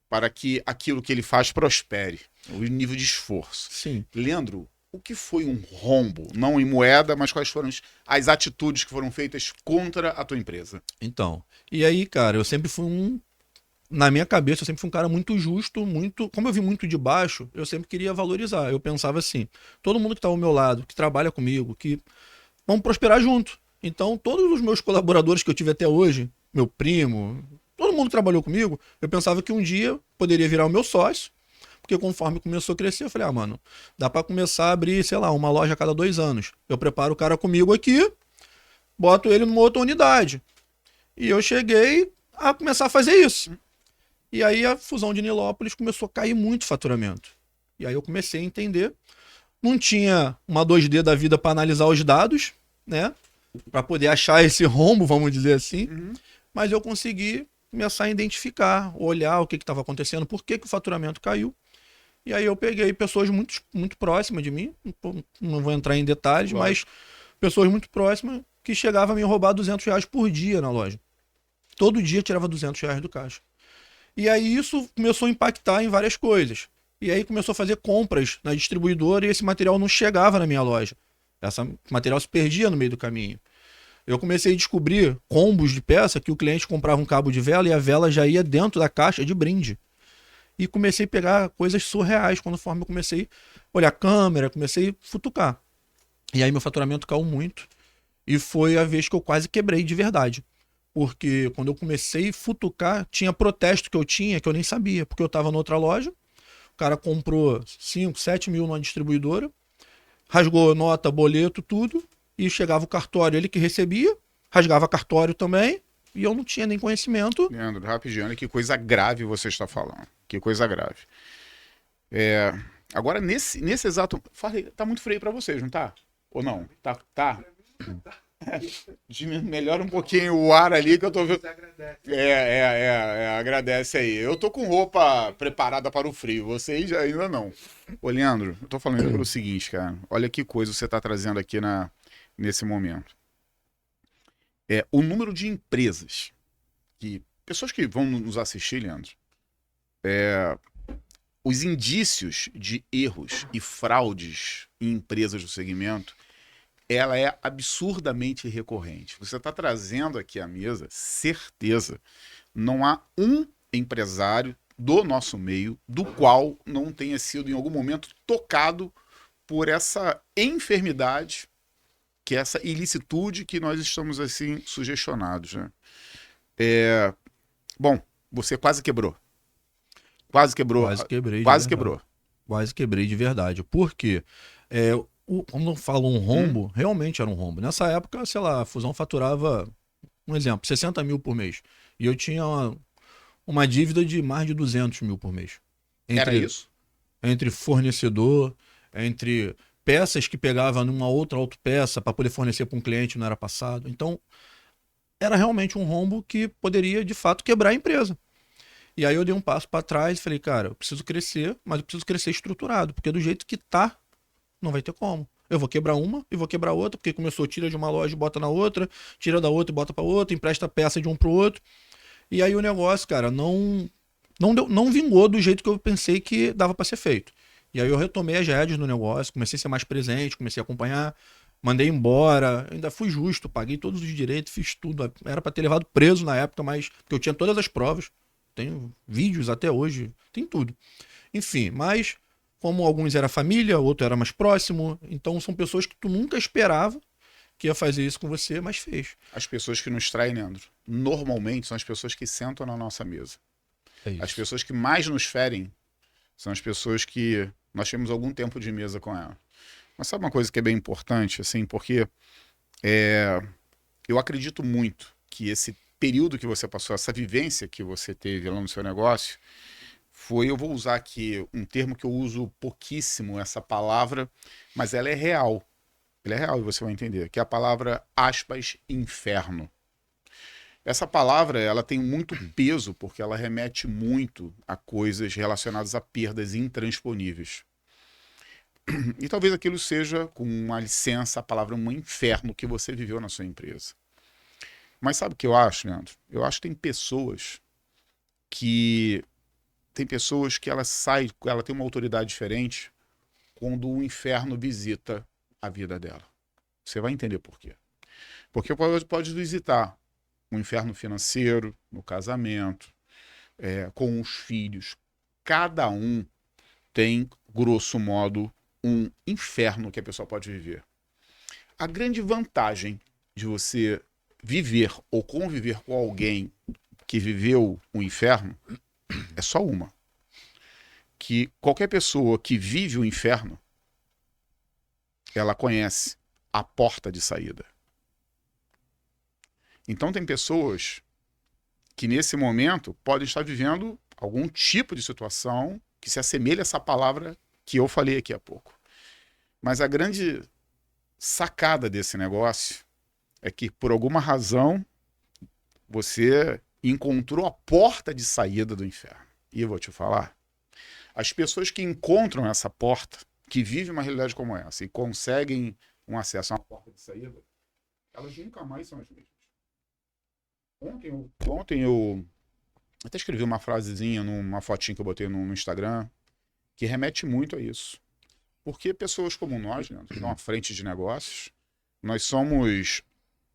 para que aquilo que ele faz prospere. O nível de esforço. Sim. Leandro, o que foi um rombo? Não em moeda, mas quais foram as atitudes que foram feitas contra a tua empresa? Então, e aí, cara, eu sempre fui na minha cabeça, eu sempre fui um cara muito justo, como eu vim muito de baixo, eu sempre queria valorizar. Eu pensava assim, todo mundo que tá ao meu lado, que trabalha comigo, que vamos prosperar junto. Então, todos os meus colaboradores que eu tive até hoje, meu primo, todo mundo que trabalhou comigo, eu pensava que um dia poderia virar o meu sócio, porque conforme começou a crescer, eu falei, mano, dá pra começar a abrir, sei lá, uma loja a cada 2 anos. Eu preparo o cara comigo aqui, boto ele numa outra unidade. E eu cheguei a começar a fazer isso. E aí a fusão de Nilópolis começou a cair muito o faturamento. E aí eu comecei a entender. Não tinha uma 2D da vida para analisar os dados, né? Para poder achar esse rombo, vamos dizer assim. Mas eu consegui começar a identificar, olhar o que estava acontecendo, por que o faturamento caiu. E aí eu peguei pessoas muito, muito próximas de mim, não vou entrar em detalhes, mas pessoas muito próximas que chegavam a me roubar R$200 por dia na loja. Todo dia tirava R$200 do caixa. E aí isso começou a impactar em várias coisas. E aí começou a fazer compras na distribuidora e esse material não chegava na minha loja. Esse material se perdia no meio do caminho. Eu comecei a descobrir combos de peça que o cliente comprava um cabo de vela e a vela já ia dentro da caixa de brinde. E comecei a pegar coisas surreais conforme eu comecei a olhar a câmera, comecei a futucar. E aí meu faturamento caiu muito. E foi a vez que eu quase quebrei de verdade. Porque quando eu comecei a futucar, tinha protesto que eu tinha que eu nem sabia. Porque eu estava noutra loja, o cara comprou 5, 7 mil numa distribuidora, rasgou nota, boleto, tudo, e chegava o cartório, ele que recebia, rasgava cartório também, e eu não tinha nem conhecimento. Leandro, rapidinho, olha que coisa grave você está falando. Que coisa grave. Agora, nesse exato. Falei, tá muito frio para vocês, não tá? Ou não? Tá. Melhora um pouquinho o ar ali que eu tô vendo. Agradece aí. Eu tô com roupa preparada para o frio, vocês ainda não. Ô, Leandro, eu tô falando isso pelo seguinte, cara. Olha que coisa você tá trazendo aqui nesse momento. O número de empresas pessoas que vão nos assistir, Leandro, os indícios de erros e fraudes em empresas do segmento, ela é absurdamente recorrente. Você está trazendo aqui à mesa, certeza, não há um empresário do nosso meio do qual não tenha sido em algum momento tocado por essa enfermidade, que é essa ilicitude que nós estamos assim sugestionados, né? Bom, você quase quebrou. Quase quebrou. Quase quebrei de Quase verdade. quebrou. Quase quebrei de verdade. Por quê? Quando eu falo um rombo, realmente era um rombo. Nessa época, sei lá, a Fusão faturava, um exemplo, 60 mil por mês. E eu tinha uma dívida de mais de 200 mil por mês. Era isso? Entre fornecedor, entre peças que pegava numa outra autopeça para poder fornecer para um cliente, não era passado. Então, era realmente um rombo que poderia, de fato, quebrar a empresa. E aí eu dei um passo para trás e falei, cara, eu preciso crescer, mas eu preciso crescer estruturado, porque do jeito que tá, não vai ter como. Eu vou quebrar uma e vou quebrar outra, porque começou, tira de uma loja e bota na outra, tira da outra e bota para outra, empresta peça de um pro outro. E aí o negócio, cara, não vingou do jeito que eu pensei que dava para ser feito. E aí eu retomei as rédeas do negócio, comecei a ser mais presente, comecei a acompanhar, mandei embora, ainda fui justo, paguei todos os direitos, fiz tudo. Era para ter levado preso na época, mas porque eu tinha todas as provas, tenho vídeos até hoje, tem tudo. Enfim, mas como alguns era família, outro era mais próximo, então são pessoas que tu nunca esperava que ia fazer isso com você, mas fez. As pessoas que nos traem, Leandro, normalmente são as pessoas que sentam na nossa mesa. As pessoas que mais nos ferem são as pessoas que nós temos algum tempo de mesa com ela. Mas sabe uma coisa que é bem importante, assim, porque eu acredito muito que esse período que você passou, essa vivência que você teve lá no seu negócio, eu vou usar aqui um termo que eu uso pouquíssimo, essa palavra, mas ela é real. Ela é real e você vai entender, que é a palavra, aspas, inferno. Essa palavra, ela tem muito peso porque ela remete muito a coisas relacionadas a perdas intransponíveis. E talvez aquilo seja, com uma licença, a palavra um inferno que você viveu na sua empresa. Mas sabe o que eu acho, Leandro? Eu acho que tem pessoas que ela tem uma autoridade diferente quando o inferno visita a vida dela. Você vai entender por quê. Porque pode visitar um inferno financeiro, no casamento, com os filhos. Cada um tem, grosso modo, um inferno que a pessoa pode viver. A grande vantagem de você viver ou conviver com alguém que viveu um inferno é só uma. Que qualquer pessoa que vive o inferno, ela conhece a porta de saída. Então tem pessoas que nesse momento podem estar vivendo algum tipo de situação que se assemelha a essa palavra que eu falei aqui há pouco. Mas a grande sacada desse negócio é que por alguma razão você encontrou a porta de saída do inferno. E eu vou te falar, as pessoas que encontram essa porta, que vivem uma realidade como essa e conseguem um acesso a uma porta de saída, elas nunca mais são as mesmas. Ontem eu até escrevi uma frasezinha numa fotinha que eu botei no Instagram que remete muito a isso. Porque pessoas como nós, né, que estão à frente de negócios, nós somos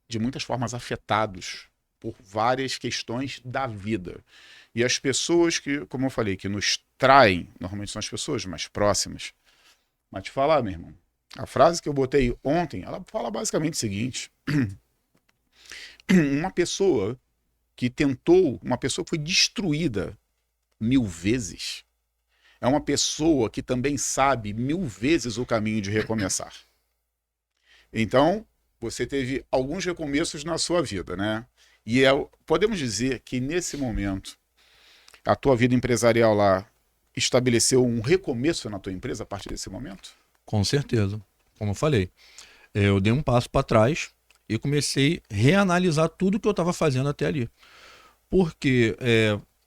de muitas formas afetados por várias questões da vida. E as pessoas que, como eu falei, que nos traem, normalmente são as pessoas mais próximas. Mas te falar, meu irmão, A frase que eu botei ontem, ela fala basicamente o seguinte: uma pessoa uma pessoa que foi destruída 1000 vezes, é uma pessoa que também sabe 1000 vezes o caminho de recomeçar. Então, você teve alguns recomeços na sua vida, né? E podemos dizer que nesse momento, a tua vida empresarial lá estabeleceu um recomeço na tua empresa a partir desse momento? Com certeza. Como eu falei, eu dei um passo para trás e comecei a reanalisar tudo que eu estava fazendo até ali. Porque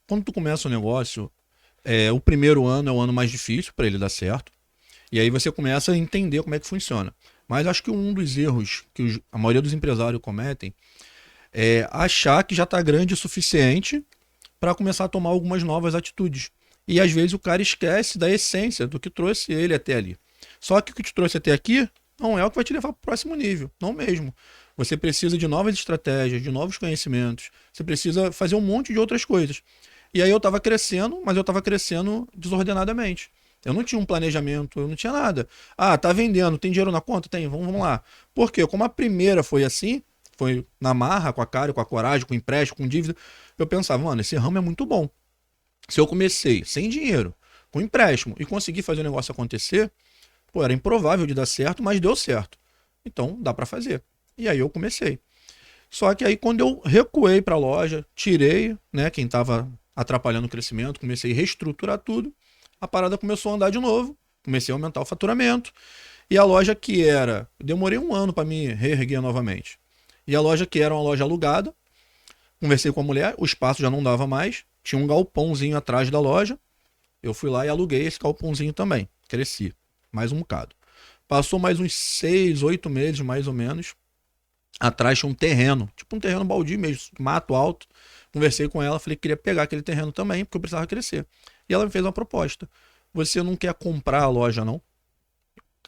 quando tu começa um negócio, o primeiro ano é o ano mais difícil para ele dar certo. E aí você começa a entender como é que funciona. Mas acho que um dos erros que a maioria dos empresários cometem é achar que já está grande o suficiente para começar a tomar algumas novas atitudes. E às vezes o cara esquece da essência do que trouxe ele até ali. Só que o que te trouxe até aqui não é o que vai te levar para o próximo nível, não mesmo. Você precisa de novas estratégias, de novos conhecimentos, você precisa fazer um monte de outras coisas. E aí eu estava crescendo, mas eu estava crescendo desordenadamente. Eu não tinha um planejamento, eu não tinha nada. Ah, tá vendendo, tem dinheiro na conta? Tem, vamos lá. Por quê? Como a primeira foi assim, foi na marra, com a cara, com a coragem, com empréstimo, com dívida, eu pensava, mano, esse ramo é muito bom. Se eu comecei sem dinheiro, com empréstimo, e consegui fazer o negócio acontecer, pô, era improvável de dar certo, mas deu certo. Então, dá para fazer. E aí eu comecei. Só que aí quando eu recuei para a loja, tirei, né, quem estava atrapalhando o crescimento, comecei a reestruturar tudo, a parada começou a andar de novo, comecei a aumentar o faturamento, e a loja que era, demorei 1 ano para me reerguer novamente. E a loja que era uma loja alugada, conversei com a mulher, o espaço já não dava mais, tinha um galpãozinho atrás da loja, eu fui lá e aluguei esse galpãozinho também, cresci, mais um bocado. Passou mais uns 6, 8 meses, mais ou menos, atrás tinha um terreno, tipo um terreno baldio mesmo, mato alto. Conversei com ela, falei que queria pegar aquele terreno também, porque eu precisava crescer. E ela me fez uma proposta. Você não quer comprar a loja, não?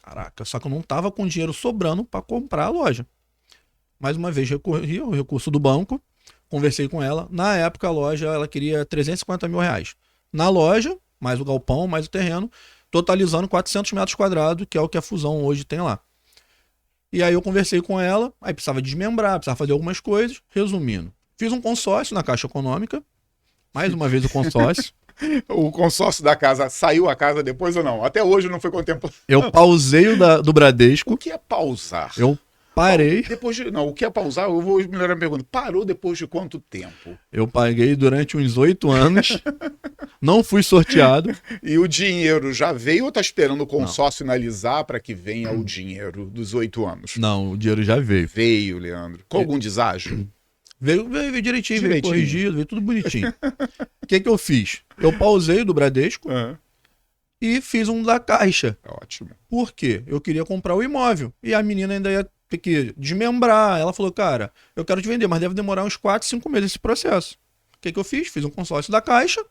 Caraca, só que eu não tava com dinheiro sobrando para comprar a loja. Mais uma vez, recorri ao recurso do banco, conversei com ela. Na época, a loja, ela queria 350 mil reais. Na loja, mais o galpão, mais o terreno, totalizando 400 metros quadrados, que é o que a Fusão hoje tem lá. E aí eu conversei com ela, aí precisava desmembrar, precisava fazer algumas coisas. Resumindo, fiz um consórcio na Caixa Econômica, mais uma vez o consórcio. O consórcio da casa, saiu a casa depois ou não? Até hoje não foi contemplado. Eu pausei do Bradesco. O que é pausar? Eu parei. Não, o que é pausar? Eu vou melhorar a pergunta. Parou depois de quanto tempo? Eu paguei durante uns 8 anos. Não fui sorteado. E o dinheiro já veio ou tá esperando o consórcio finalizar para que venha o dinheiro dos 8 anos? Não, o dinheiro já veio. Veio, Leandro. Com algum deságio? Veio direitinho, veio corrigido, veio tudo bonitinho. O que eu fiz? Eu pausei do Bradesco e fiz um da Caixa. Ótimo. Por quê? Eu queria comprar o imóvel. E a menina ainda ia ter que desmembrar. Ela falou, cara, eu quero te vender, mas deve demorar uns 4, 5 meses esse processo. O que eu fiz? Fiz um consórcio da Caixa,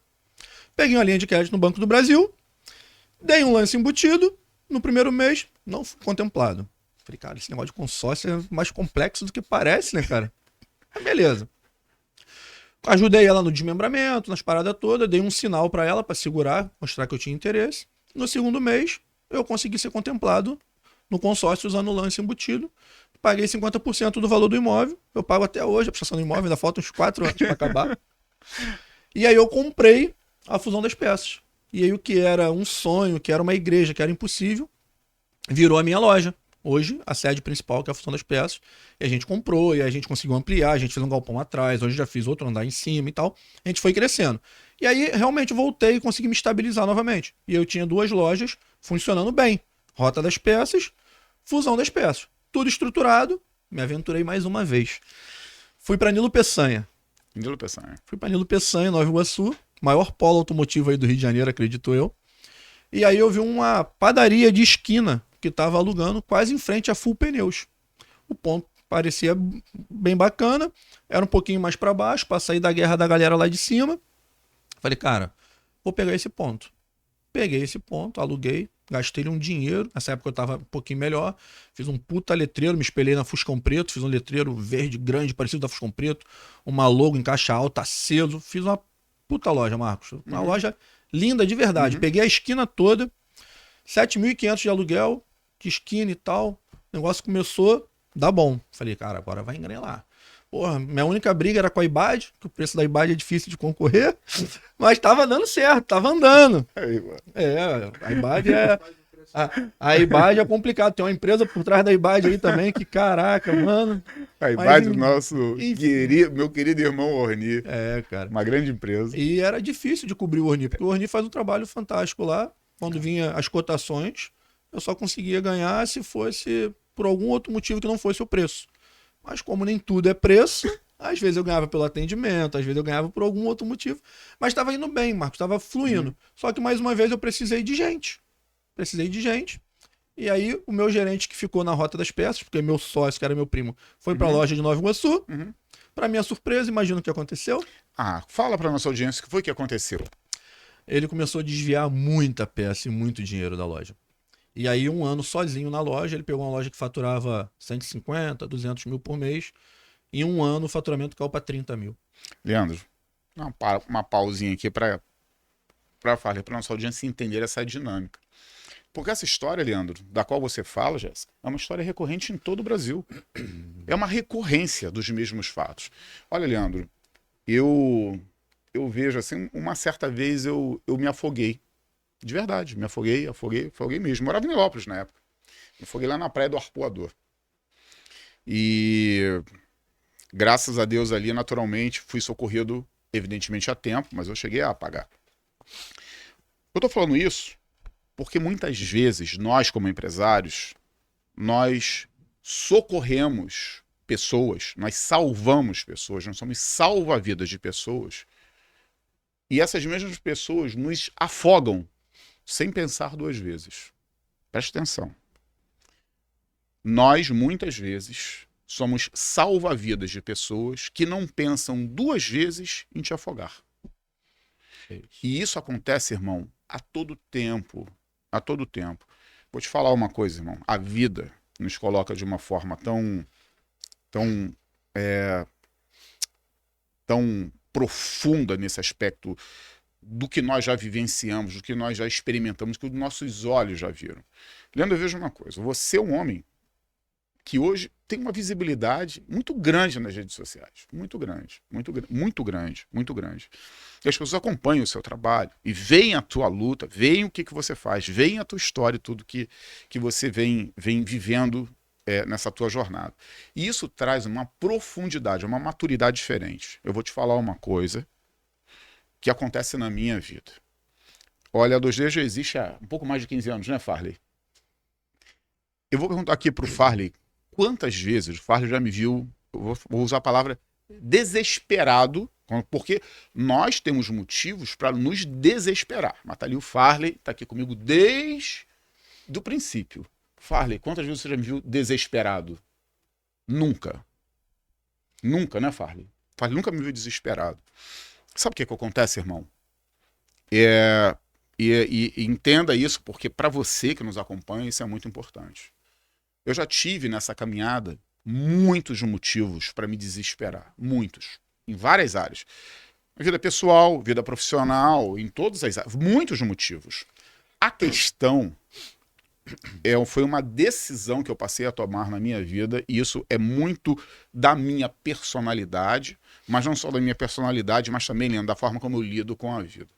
peguei uma linha de crédito no Banco do Brasil, dei um lance embutido, no primeiro mês, não fui contemplado. Falei, cara, esse negócio de consórcio é mais complexo do que parece, né, cara? Beleza. Ajudei ela no desmembramento, nas paradas todas, dei um sinal para ela para segurar, mostrar que eu tinha interesse. No segundo mês, eu consegui ser contemplado no consórcio usando o lance embutido. Paguei 50% do valor do imóvel. Eu pago até hoje a prestação do imóvel, ainda faltam uns 4 anos para acabar. E aí eu comprei a Fusão das Peças. E aí o que era um sonho, que era uma igreja, que era impossível, virou a minha loja. Hoje, a sede principal, que é a Fusão das Peças, e a gente comprou, e a gente conseguiu ampliar, a gente fez um galpão atrás, hoje já fiz outro andar em cima e tal. A gente foi crescendo. E aí, realmente, voltei e consegui me estabilizar novamente. E eu tinha 2 lojas funcionando bem. Rota das Peças, Fusão das Peças. Tudo estruturado, me aventurei mais uma vez. Fui para Nilo Peçanha. Nilo Peçanha. Fui para Nilo Peçanha, Nova Iguaçu, maior polo automotivo aí do Rio de Janeiro, acredito eu. E aí eu vi uma padaria de esquina que estava alugando quase em frente a Full Pneus. O ponto parecia bem bacana, era um pouquinho mais para baixo, para sair da guerra da galera lá de cima. Falei, cara, vou pegar esse ponto. Peguei esse ponto, aluguei, gastei um dinheiro. Nessa época eu estava um pouquinho melhor. Fiz um puta letreiro, me espelhei na Fuscão Preto, fiz um letreiro verde grande, parecido da Fuscão Preto, uma logo em caixa alta, aceso. Fiz uma puta loja, Marcos. Uma loja linda de verdade. Peguei a esquina toda, 7.500 de aluguel, de esquina e tal. O negócio começou a dar bom. Falei, cara, agora vai engrenar. Porra, minha única briga era com a IBAD, que o preço da IBAD é difícil de concorrer, mas tava dando certo, tava andando. Aí, mano. A IBAD é... A IBAD é complicado, tem uma empresa por trás da IBAD aí também, que caraca, mano. A IBAD, Mas, nosso meu querido irmão Orni. Cara. Uma grande empresa. E era difícil de cobrir o Orni, porque o Orni faz um trabalho fantástico lá. Quando vinha as cotações, eu só conseguia ganhar se fosse por algum outro motivo que não fosse o preço. Mas como nem tudo é preço, às vezes eu ganhava pelo atendimento, às vezes eu ganhava por algum outro motivo. Mas estava indo bem, Marcos, estava fluindo. Só que mais uma vez eu precisei de gente. E aí o meu gerente que ficou na Rota das Peças, porque meu sócio, que era meu primo, foi para a loja de Nova Iguaçu. Para minha surpresa, imagina o que aconteceu. Fala para nossa audiência o que foi que aconteceu. Ele começou a desviar muita peça e muito dinheiro da loja. E aí, um ano sozinho na loja, ele pegou uma loja que faturava 150, 200 mil por mês. Em um ano, o faturamento caiu para 30 mil. Leandro, uma pausinha aqui para nossa audiência entender essa dinâmica. Porque essa história, Leandro, da qual você fala, Jéssica, é uma história recorrente em todo o Brasil. É uma recorrência dos mesmos fatos. Olha, Leandro, eu vejo assim, uma certa vez eu me afoguei. De verdade, me afoguei mesmo. Morava em Nilópolis na época. Me afoguei lá na praia do Arpoador. E graças a Deus ali, naturalmente, fui socorrido, evidentemente, a tempo, mas eu cheguei a apagar. Eu tô falando isso porque muitas vezes nós, como empresários, nós socorremos pessoas, nós salvamos pessoas, nós somos salva-vidas de pessoas. E essas mesmas pessoas nos afogam sem pensar duas vezes. Presta atenção. Nós, muitas vezes, somos salva-vidas de pessoas que não pensam duas vezes em te afogar. E isso acontece, irmão, a todo tempo. A todo tempo. Vou te falar uma coisa, irmão. A vida nos coloca de uma forma tão profunda nesse aspecto do que nós já vivenciamos, do que nós já experimentamos, que os nossos olhos já viram. Leandro, eu vejo uma coisa. Você é um homem que hoje tem uma visibilidade muito grande nas redes sociais. Muito grande. E as pessoas acompanham o seu trabalho e veem a tua luta, veem o que você faz, veem a tua história, tudo que você vem vivendo nessa tua jornada. E isso traz uma profundidade, uma maturidade diferente. Eu vou te falar uma coisa que acontece na minha vida. Olha, a 2D já existe há um pouco mais de 15 anos, né, Farley? Eu vou perguntar aqui pro Farley quantas vezes o Farley já me viu, eu vou usar a palavra desesperado, porque nós temos motivos para nos desesperar. Mas tá ali o Farley, tá aqui comigo desde o princípio. Farley, quantas vezes você já me viu desesperado? Nunca. Nunca, né, Farley? Farley nunca me viu desesperado. Sabe o que acontece, irmão? E entenda isso, porque para você que nos acompanha, isso é muito importante. Eu já tive nessa caminhada muitos motivos para me desesperar. Muitos. Em várias áreas. Vida pessoal, vida profissional, em todas as áreas. Muitos motivos. A questão foi uma decisão que eu passei a tomar na minha vida, e isso é muito da minha personalidade, mas não só da minha personalidade, mas também, Leandro, da forma como eu lido com a vida.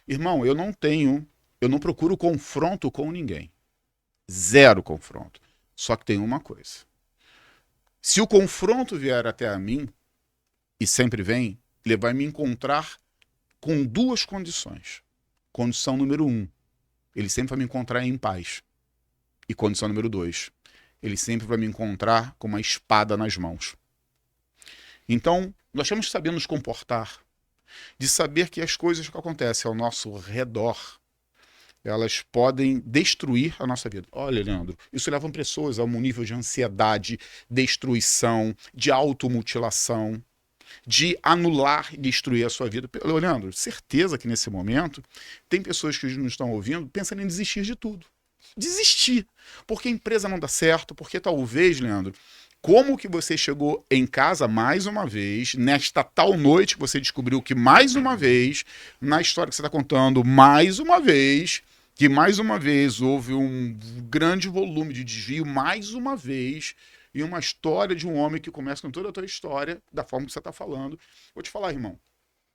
Irmão, eu não procuro confronto com ninguém. Zero confronto. Só que tem uma coisa. Se o confronto vier até a mim, e sempre vem, ele vai me encontrar com duas condições. Condição número 1, ele sempre vai me encontrar em paz. E condição número 2, ele sempre vai me encontrar com uma espada nas mãos. Então, nós temos que saber nos comportar, de saber que as coisas que acontecem ao nosso redor, elas podem destruir a nossa vida. Olha, Leandro, isso leva pessoas a um nível de ansiedade, destruição, de automutilação, de anular e destruir a sua vida. Leandro, certeza que nesse momento tem pessoas que nos estão ouvindo pensando em desistir de tudo. Desistir. Porque a empresa não dá certo, porque talvez, Leandro, como que você chegou em casa mais uma vez, nesta tal noite que você descobriu que mais uma vez, na história que você está contando, mais uma vez, que mais uma vez houve um grande volume de desvio, mais uma vez, e uma história de um homem que começa com toda a tua história, da forma que você está falando. Vou te falar, irmão,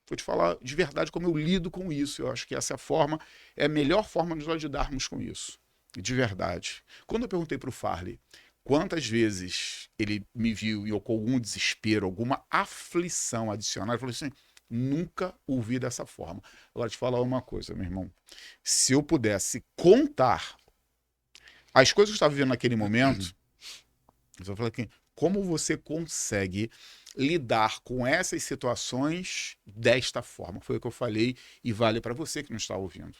vou te falar de verdade como eu lido com isso. Eu acho que essa forma é a melhor forma de nós lidarmos com isso, de verdade. Quando eu perguntei para o Farley quantas vezes ele me viu e com algum desespero, alguma aflição adicional, ele falou assim, nunca ouvi dessa forma. Agora, te falar uma coisa, meu irmão. Se eu pudesse contar as coisas que eu estava vivendo naquele momento, eu falei aqui, como você consegue lidar com essas situações desta forma? Foi o que eu falei e vale para você que não está ouvindo.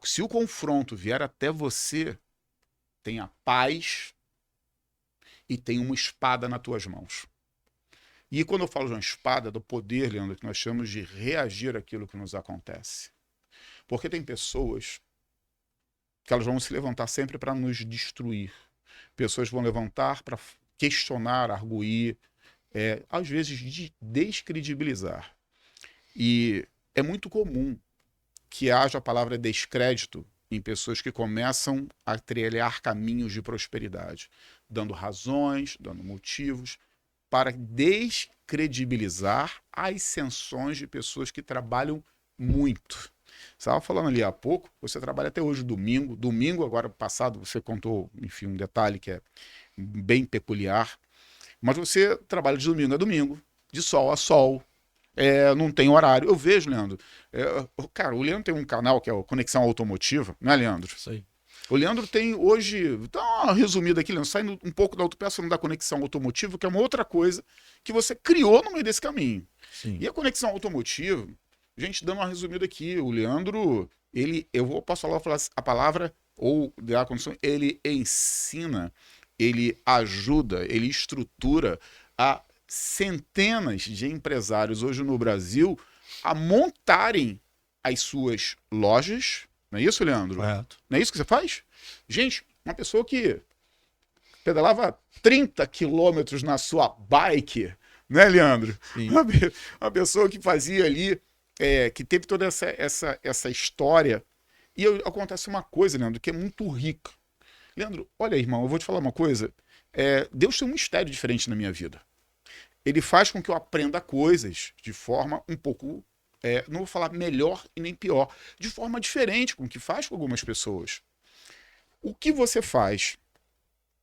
Se o confronto vier até você, tenha paz e tenha uma espada nas tuas mãos. E quando eu falo de uma espada, do poder, Leandro, que nós chamamos de reagir àquilo que nos acontece. Porque tem pessoas que elas vão se levantar sempre para nos destruir. Pessoas vão levantar para questionar, arguir, às vezes descredibilizar. E é muito comum que haja a palavra descrédito em pessoas que começam a trilhar caminhos de prosperidade, dando razões, dando motivos, para descredibilizar as ascensões de pessoas que trabalham muito. Você estava falando ali há pouco, você trabalha até hoje domingo. Domingo, agora passado, você contou, enfim, um detalhe que é bem peculiar. Mas você trabalha de domingo a domingo, de sol a sol. Não tem horário. Eu vejo, Leandro. Cara, o Leandro tem um canal que é o Conexão Automotiva, não é, Leandro? Isso aí. O Leandro tem hoje, dá uma resumida aqui, Leandro, saindo um pouco da autopeça, da conexão automotiva, que é uma outra coisa que você criou no meio desse caminho. Sim. E a conexão automotiva, gente, dando uma resumida aqui, o Leandro, posso falar a palavra, ou dar a condição, ele ensina, ele ajuda, ele estrutura a centenas de empresários hoje no Brasil a montarem as suas lojas. Não é isso, Leandro? Correto. Não é isso que você faz? Gente, uma pessoa que pedalava 30 quilômetros na sua bike, né, Leandro? Sim. Uma pessoa que fazia ali, que teve toda essa história. E acontece uma coisa, Leandro, que é muito rica. Leandro, olha, irmão, eu vou te falar uma coisa. Deus tem um mistério diferente na minha vida. Ele faz com que eu aprenda coisas de forma um pouco... não vou falar melhor e nem pior, de forma diferente com o que faz com algumas pessoas. O que você faz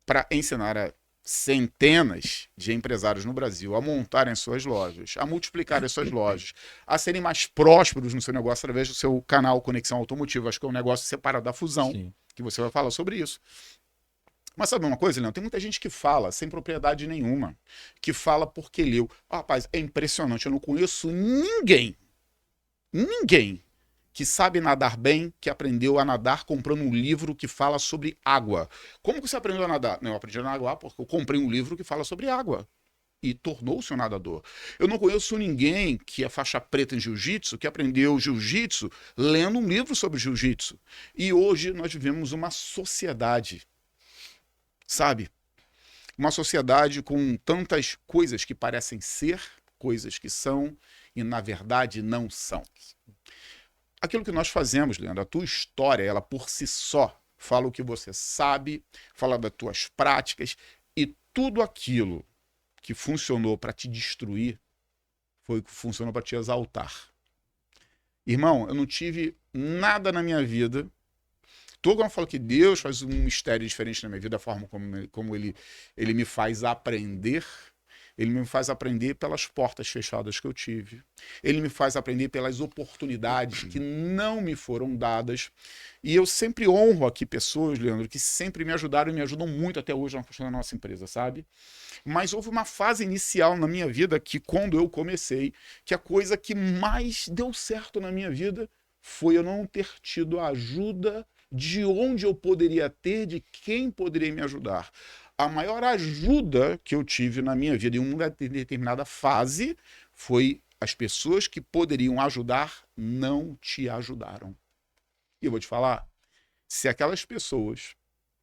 para ensinar a centenas de empresários no Brasil a montarem suas lojas, a multiplicarem suas lojas, a serem mais prósperos no seu negócio através do seu canal Conexão Automotiva? Acho que é um negócio separado da Fusão, sim, que você vai falar sobre isso. Mas sabe uma coisa, Leandro? Tem muita gente que fala sem propriedade nenhuma, que fala porque leu. Rapaz, é impressionante, eu não conheço ninguém que sabe nadar bem, que aprendeu a nadar comprando um livro que fala sobre água. Como que você aprendeu a nadar? Não, eu aprendi a nadar porque eu comprei um livro que fala sobre água e tornou-se um nadador. Eu não conheço ninguém que é faixa preta em jiu-jitsu, que aprendeu jiu-jitsu lendo um livro sobre jiu-jitsu. E hoje nós vivemos uma sociedade, sabe? Uma sociedade com tantas coisas que parecem ser, coisas que são e na verdade não são. Aquilo que nós fazemos, Leandro, a tua história, ela por si só, fala o que você sabe, fala das tuas práticas, e tudo aquilo que funcionou para te destruir foi o que funcionou para te exaltar. Irmão, eu não tive nada na minha vida. Todo mundo fala que Deus faz um mistério diferente na minha vida, a forma como ele me faz aprender. Ele me faz aprender pelas portas fechadas que eu tive. Ele me faz aprender pelas oportunidades que não me foram dadas. E eu sempre honro aqui pessoas, Leandro, que sempre me ajudaram e me ajudam muito até hoje na nossa empresa, sabe? Mas houve uma fase inicial na minha vida que, quando eu comecei, que a coisa que mais deu certo na minha vida foi eu não ter tido a ajuda de onde eu poderia ter, de quem poderia me ajudar. A maior ajuda que eu tive na minha vida em uma determinada fase foi as pessoas que poderiam ajudar não te ajudaram. E eu vou te falar, se aquelas pessoas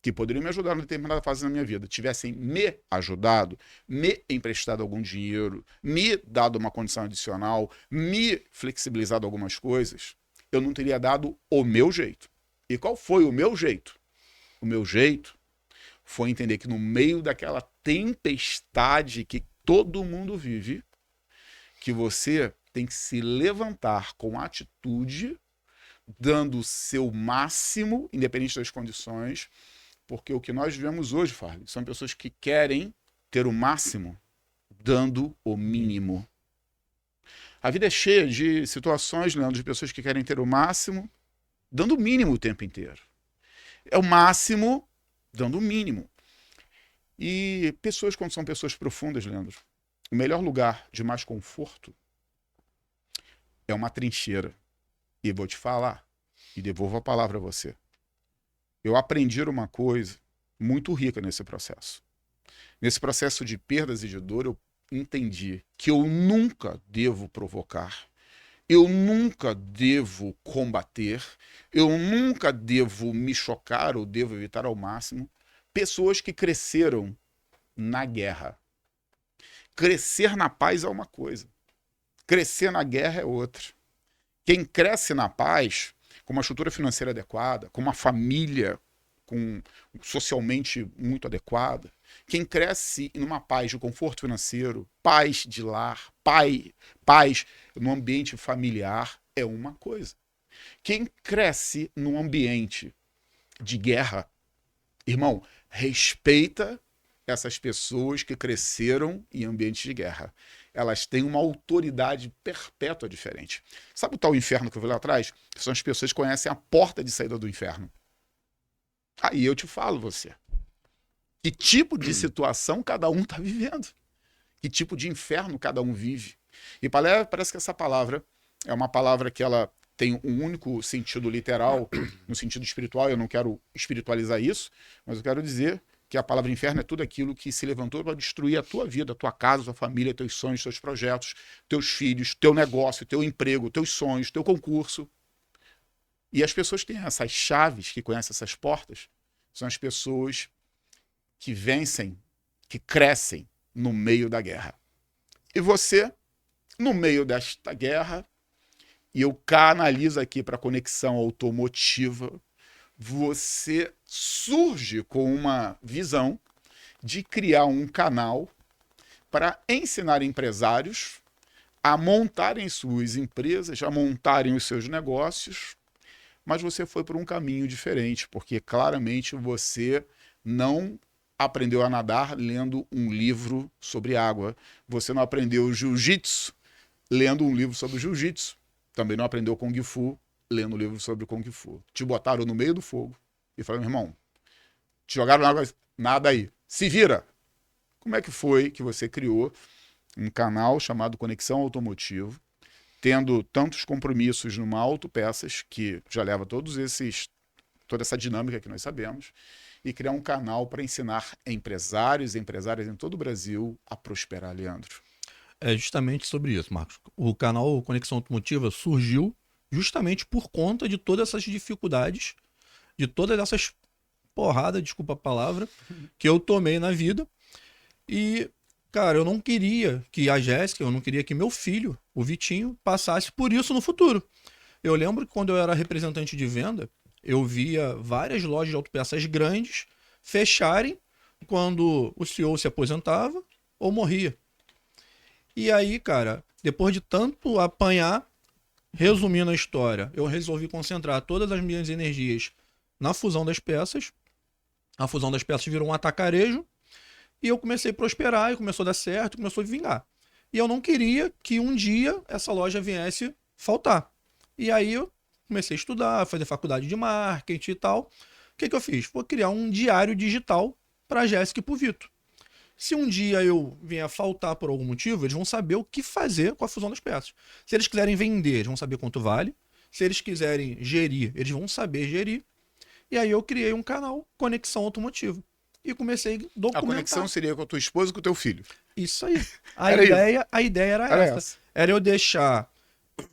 que poderiam me ajudar em determinada fase na minha vida tivessem me ajudado, me emprestado algum dinheiro, me dado uma condição adicional, me flexibilizado algumas coisas, eu não teria dado o meu jeito. E qual foi o meu jeito? O meu jeito foi entender que no meio daquela tempestade que todo mundo vive, que você tem que se levantar com atitude, dando o seu máximo, independente das condições, porque o que nós vivemos hoje, Farley, são pessoas que querem ter o máximo, dando o mínimo. A vida é cheia de situações, Leandro, de pessoas que querem ter o máximo, dando o mínimo o tempo inteiro. É o máximo, dando o mínimo. E pessoas, quando são pessoas profundas, Leandro, o melhor lugar de mais conforto é uma trincheira. E vou te falar, e devolvo a palavra a você. Eu aprendi uma coisa muito rica nesse processo. Nesse processo de perdas e de dor, eu entendi que eu nunca devo provocar, eu nunca devo combater, eu nunca devo me chocar ou devo evitar ao máximo pessoas que cresceram na guerra. Crescer na paz é uma coisa, crescer na guerra é outra. Quem cresce na paz, com uma estrutura financeira adequada, com uma família socialmente muito adequada, quem cresce numa paz de conforto financeiro, paz de lar, paz no ambiente familiar, é uma coisa. Quem cresce num ambiente de guerra, irmão, respeita essas pessoas que cresceram em ambientes de guerra. Elas têm uma autoridade perpétua diferente. Sabe o tal inferno que eu vi lá atrás? São as pessoas que conhecem a porta de saída do inferno. Aí eu te falo, você. Que tipo de situação cada um está vivendo? Que tipo de inferno cada um vive? E parece que essa palavra é uma palavra que ela tem um único sentido literal, no sentido espiritual. Eu não quero espiritualizar isso, mas eu quero dizer que a palavra inferno é tudo aquilo que se levantou para destruir a tua vida, a tua casa, a tua família, teus sonhos, teus projetos, teus filhos, teu negócio, teu emprego, teus sonhos, teu concurso. E as pessoas que têm essas chaves, que conhecem essas portas, são as pessoas que vencem, que crescem no meio da guerra. E você, no meio desta guerra, e eu canalizo aqui para a conexão automotiva, você surge com uma visão de criar um canal para ensinar empresários a montarem suas empresas, a montarem os seus negócios, mas você foi por um caminho diferente, porque claramente você não aprendeu a nadar lendo um livro sobre água, você não aprendeu jiu-jitsu lendo um livro sobre jiu-jitsu, também não aprendeu Kung Fu lendo um livro sobre Kung Fu. Te botaram no meio do fogo e falaram, meu irmão, te jogaram na água, nada aí, se vira. Como é que foi que você criou um canal chamado Conexão Automotivo, tendo tantos compromissos numa Autopeças, que já leva toda essa dinâmica que nós sabemos, e criar um canal para ensinar empresários e empresárias em todo o Brasil a prosperar, Leandro? É justamente sobre isso, Marcos. O canal Conexão Automotiva surgiu justamente por conta de todas essas dificuldades, de todas essas porradas, desculpa a palavra, que eu tomei na vida. E, cara, eu não queria que a Jéssica, eu não queria que meu filho, o Vitinho, passasse por isso no futuro. Eu lembro que quando eu era representante de venda, eu via várias lojas de autopeças grandes fecharem quando o CEO se aposentava ou morria. E aí, cara, depois de tanto apanhar, resumindo a história, eu resolvi concentrar todas as minhas energias na fusão das peças. A fusão das peças virou um atacarejo e eu comecei a prosperar e começou a dar certo, começou a vingar. E eu não queria que um dia essa loja viesse faltar. E aí eu comecei a estudar, fazer faculdade de marketing e tal. O que eu fiz? Vou criar um diário digital para a Jéssica e para o Vitor. Se um dia eu vier faltar por algum motivo, eles vão saber o que fazer com a fusão das peças. Se eles quiserem vender, eles vão saber quanto vale. Se eles quiserem gerir, eles vão saber gerir. E aí eu criei um canal Conexão Automotiva. E comecei a documentar. A conexão seria com a tua esposa e com o teu filho. Isso aí. A ideia era essa. Era eu deixar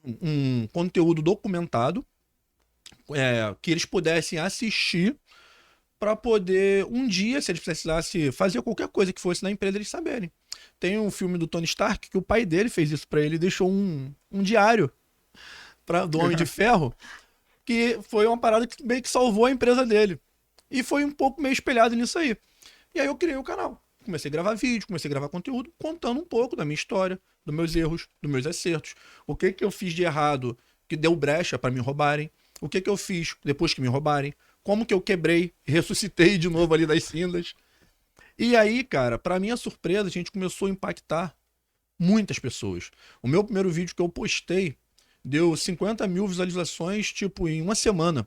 um conteúdo documentado, que eles pudessem assistir para poder, um dia, se eles precisassem fazer qualquer coisa que fosse na empresa, eles saberem. Tem um filme do Tony Stark que o pai dele fez isso para ele, deixou um diário do Homem de Ferro, que foi uma parada que meio que salvou a empresa dele. E foi um pouco meio espelhado nisso aí. E aí eu criei o canal. Comecei a gravar vídeo, comecei a gravar conteúdo, contando um pouco da minha história, dos meus erros, dos meus acertos. O que eu fiz de errado que deu brecha para me roubarem. O que eu fiz depois que me roubarem. Como que eu quebrei, ressuscitei de novo ali das cinzas. E aí, cara, para minha surpresa, a gente começou a impactar muitas pessoas. O meu primeiro vídeo que eu postei deu 50 mil visualizações, tipo, em uma semana.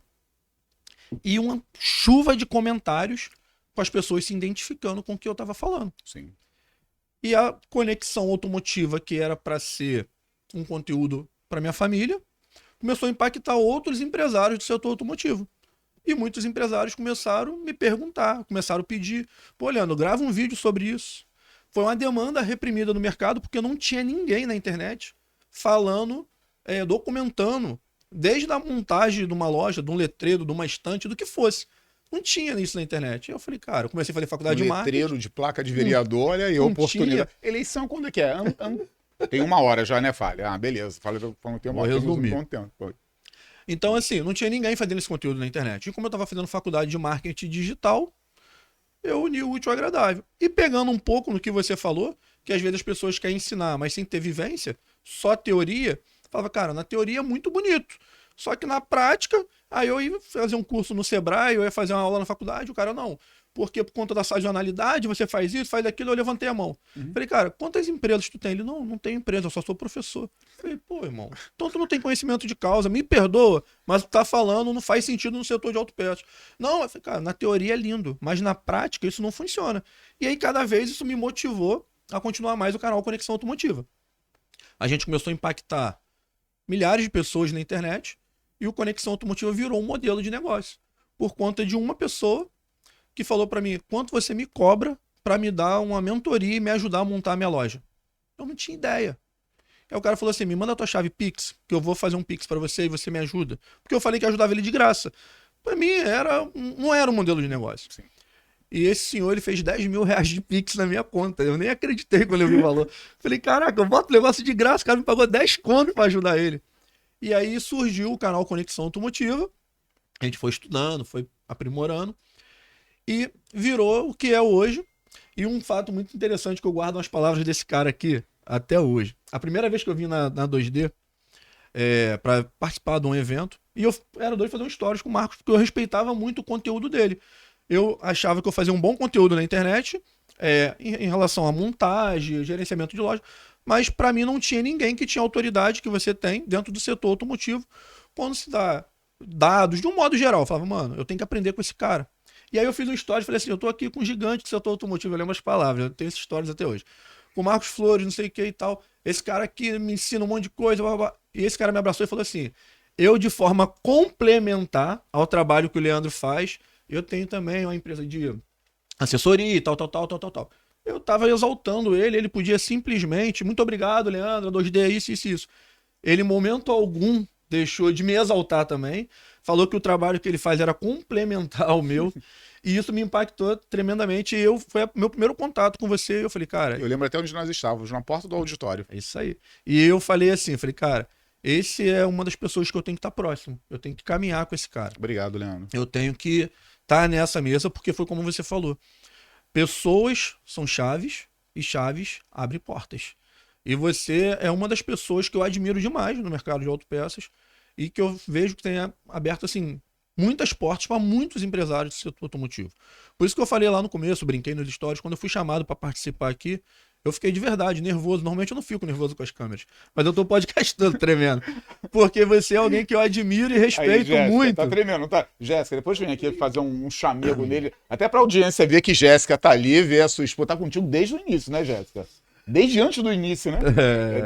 E uma chuva de comentários com as pessoas se identificando com o que eu estava falando. Sim. E a conexão automotiva, que era para ser um conteúdo para minha família, começou a impactar outros empresários do setor automotivo. E muitos empresários começaram a me perguntar, começaram a pedir, pô, Leandro, grava um vídeo sobre isso. Foi uma demanda reprimida no mercado, porque não tinha ninguém na internet falando, documentando, desde a montagem de uma loja, de um letreiro, de uma estante, do que fosse. Não tinha isso na internet. Eu falei, cara, eu comecei a fazer faculdade de marketing. Letreiro de placa de vereador, olha aí, oportunidade. Eleição quando é que é? Tem uma hora já, né, Falha? Ah, beleza. Falha, tem uma hora. Vou resumir. Um tempo. Então, assim, não tinha ninguém fazendo esse conteúdo na internet. E como eu estava fazendo faculdade de marketing digital, eu uni o útil ao agradável. E pegando um pouco no que você falou, que às vezes as pessoas querem ensinar, mas sem ter vivência, só teoria, falava, cara, na teoria é muito bonito. Só que na prática, aí eu ia fazer um curso no Sebrae, eu ia fazer uma aula na faculdade, o cara não. Porque por conta da sazonalidade, você faz isso, faz aquilo, eu levantei a mão. Falei, cara, quantas empresas tu tem? Ele, não tenho empresa, eu só sou professor. Falei, pô, irmão, então tu não tem conhecimento de causa, me perdoa, mas tu tá falando, não faz sentido no setor de autopeças. Não, eu falei, cara, na teoria é lindo, mas na prática isso não funciona. E aí cada vez isso me motivou a continuar mais o canal Conexão Automotiva. A gente começou a impactar milhares de pessoas na internet e o Conexão Automotiva virou um modelo de negócio. Por conta de uma pessoa que falou para mim, quanto você me cobra para me dar uma mentoria e me ajudar a montar a minha loja? Eu não tinha ideia. Aí o cara falou assim, me manda a tua chave Pix, que eu vou fazer um Pix para você e você me ajuda. Porque eu falei que ajudava ele de graça. Para mim, não era um modelo de negócio. Sim. E esse senhor, ele fez 10 mil reais de Pix na minha conta. Eu nem acreditei quando eu vi o valor. Falei, caraca, eu boto o negócio de graça, o cara me pagou 10 conto para ajudar ele. E aí surgiu o canal Conexão Automotiva. A gente foi estudando, foi aprimorando. E virou o que é hoje. E um fato muito interessante que eu guardo as palavras desse cara aqui até hoje. A primeira vez que eu vim na 2D para participar de um evento, e eu era doido de fazer um stories com o Marcos, porque eu respeitava muito o conteúdo dele. Eu achava que eu fazia um bom conteúdo na internet em relação à montagem, gerenciamento de loja, mas para mim não tinha ninguém que tinha a autoridade que você tem dentro do setor automotivo quando se dá dados de um modo geral. Eu falava, mano, eu tenho que aprender com esse cara. E aí eu fiz um story e falei assim, eu tô aqui com um gigante do setor automotivo, eu lembro as palavras, eu tenho esses stories até hoje. Com o Marcos Flores, não sei o que e tal. Esse cara aqui me ensina um monte de coisa. Blá, blá, blá. E esse cara me abraçou e falou assim, eu de forma complementar ao trabalho que o Leandro faz, eu tenho também uma empresa de assessoria e tal. Eu tava exaltando ele podia simplesmente, muito obrigado, Leandro, 2D, isso. Ele, em momento algum, deixou de me exaltar também, falou que o trabalho que ele faz era complementar ao meu, e isso me impactou tremendamente. E foi o meu primeiro contato com você, e eu falei, cara... Eu lembro até onde nós estávamos, na porta do auditório. É isso aí. E eu falei assim, cara, esse é uma das pessoas que eu tenho que estar próximo, eu tenho que caminhar com esse cara. Obrigado, Leandro. Eu tenho que estar nessa mesa, porque foi como você falou. Pessoas são chaves, e chaves abrem portas. E você é uma das pessoas que eu admiro demais no mercado de autopeças, e que eu vejo que tem aberto assim muitas portas para muitos empresários do setor automotivo. Por isso que eu falei lá no começo, brinquei nos stories, quando eu fui chamado para participar aqui, eu fiquei de verdade nervoso. Normalmente eu não fico nervoso com as câmeras, mas eu tô podcastando tremendo, porque você é alguém que eu admiro e respeito aí, Jéssica, muito. Tá tremendo, não tá? Jéssica, depois vem aqui fazer um chamego nele, até pra audiência ver que Jéssica tá ali, ver a sua esposa, tá contigo desde o início, né, Jéssica? Desde antes do início, né?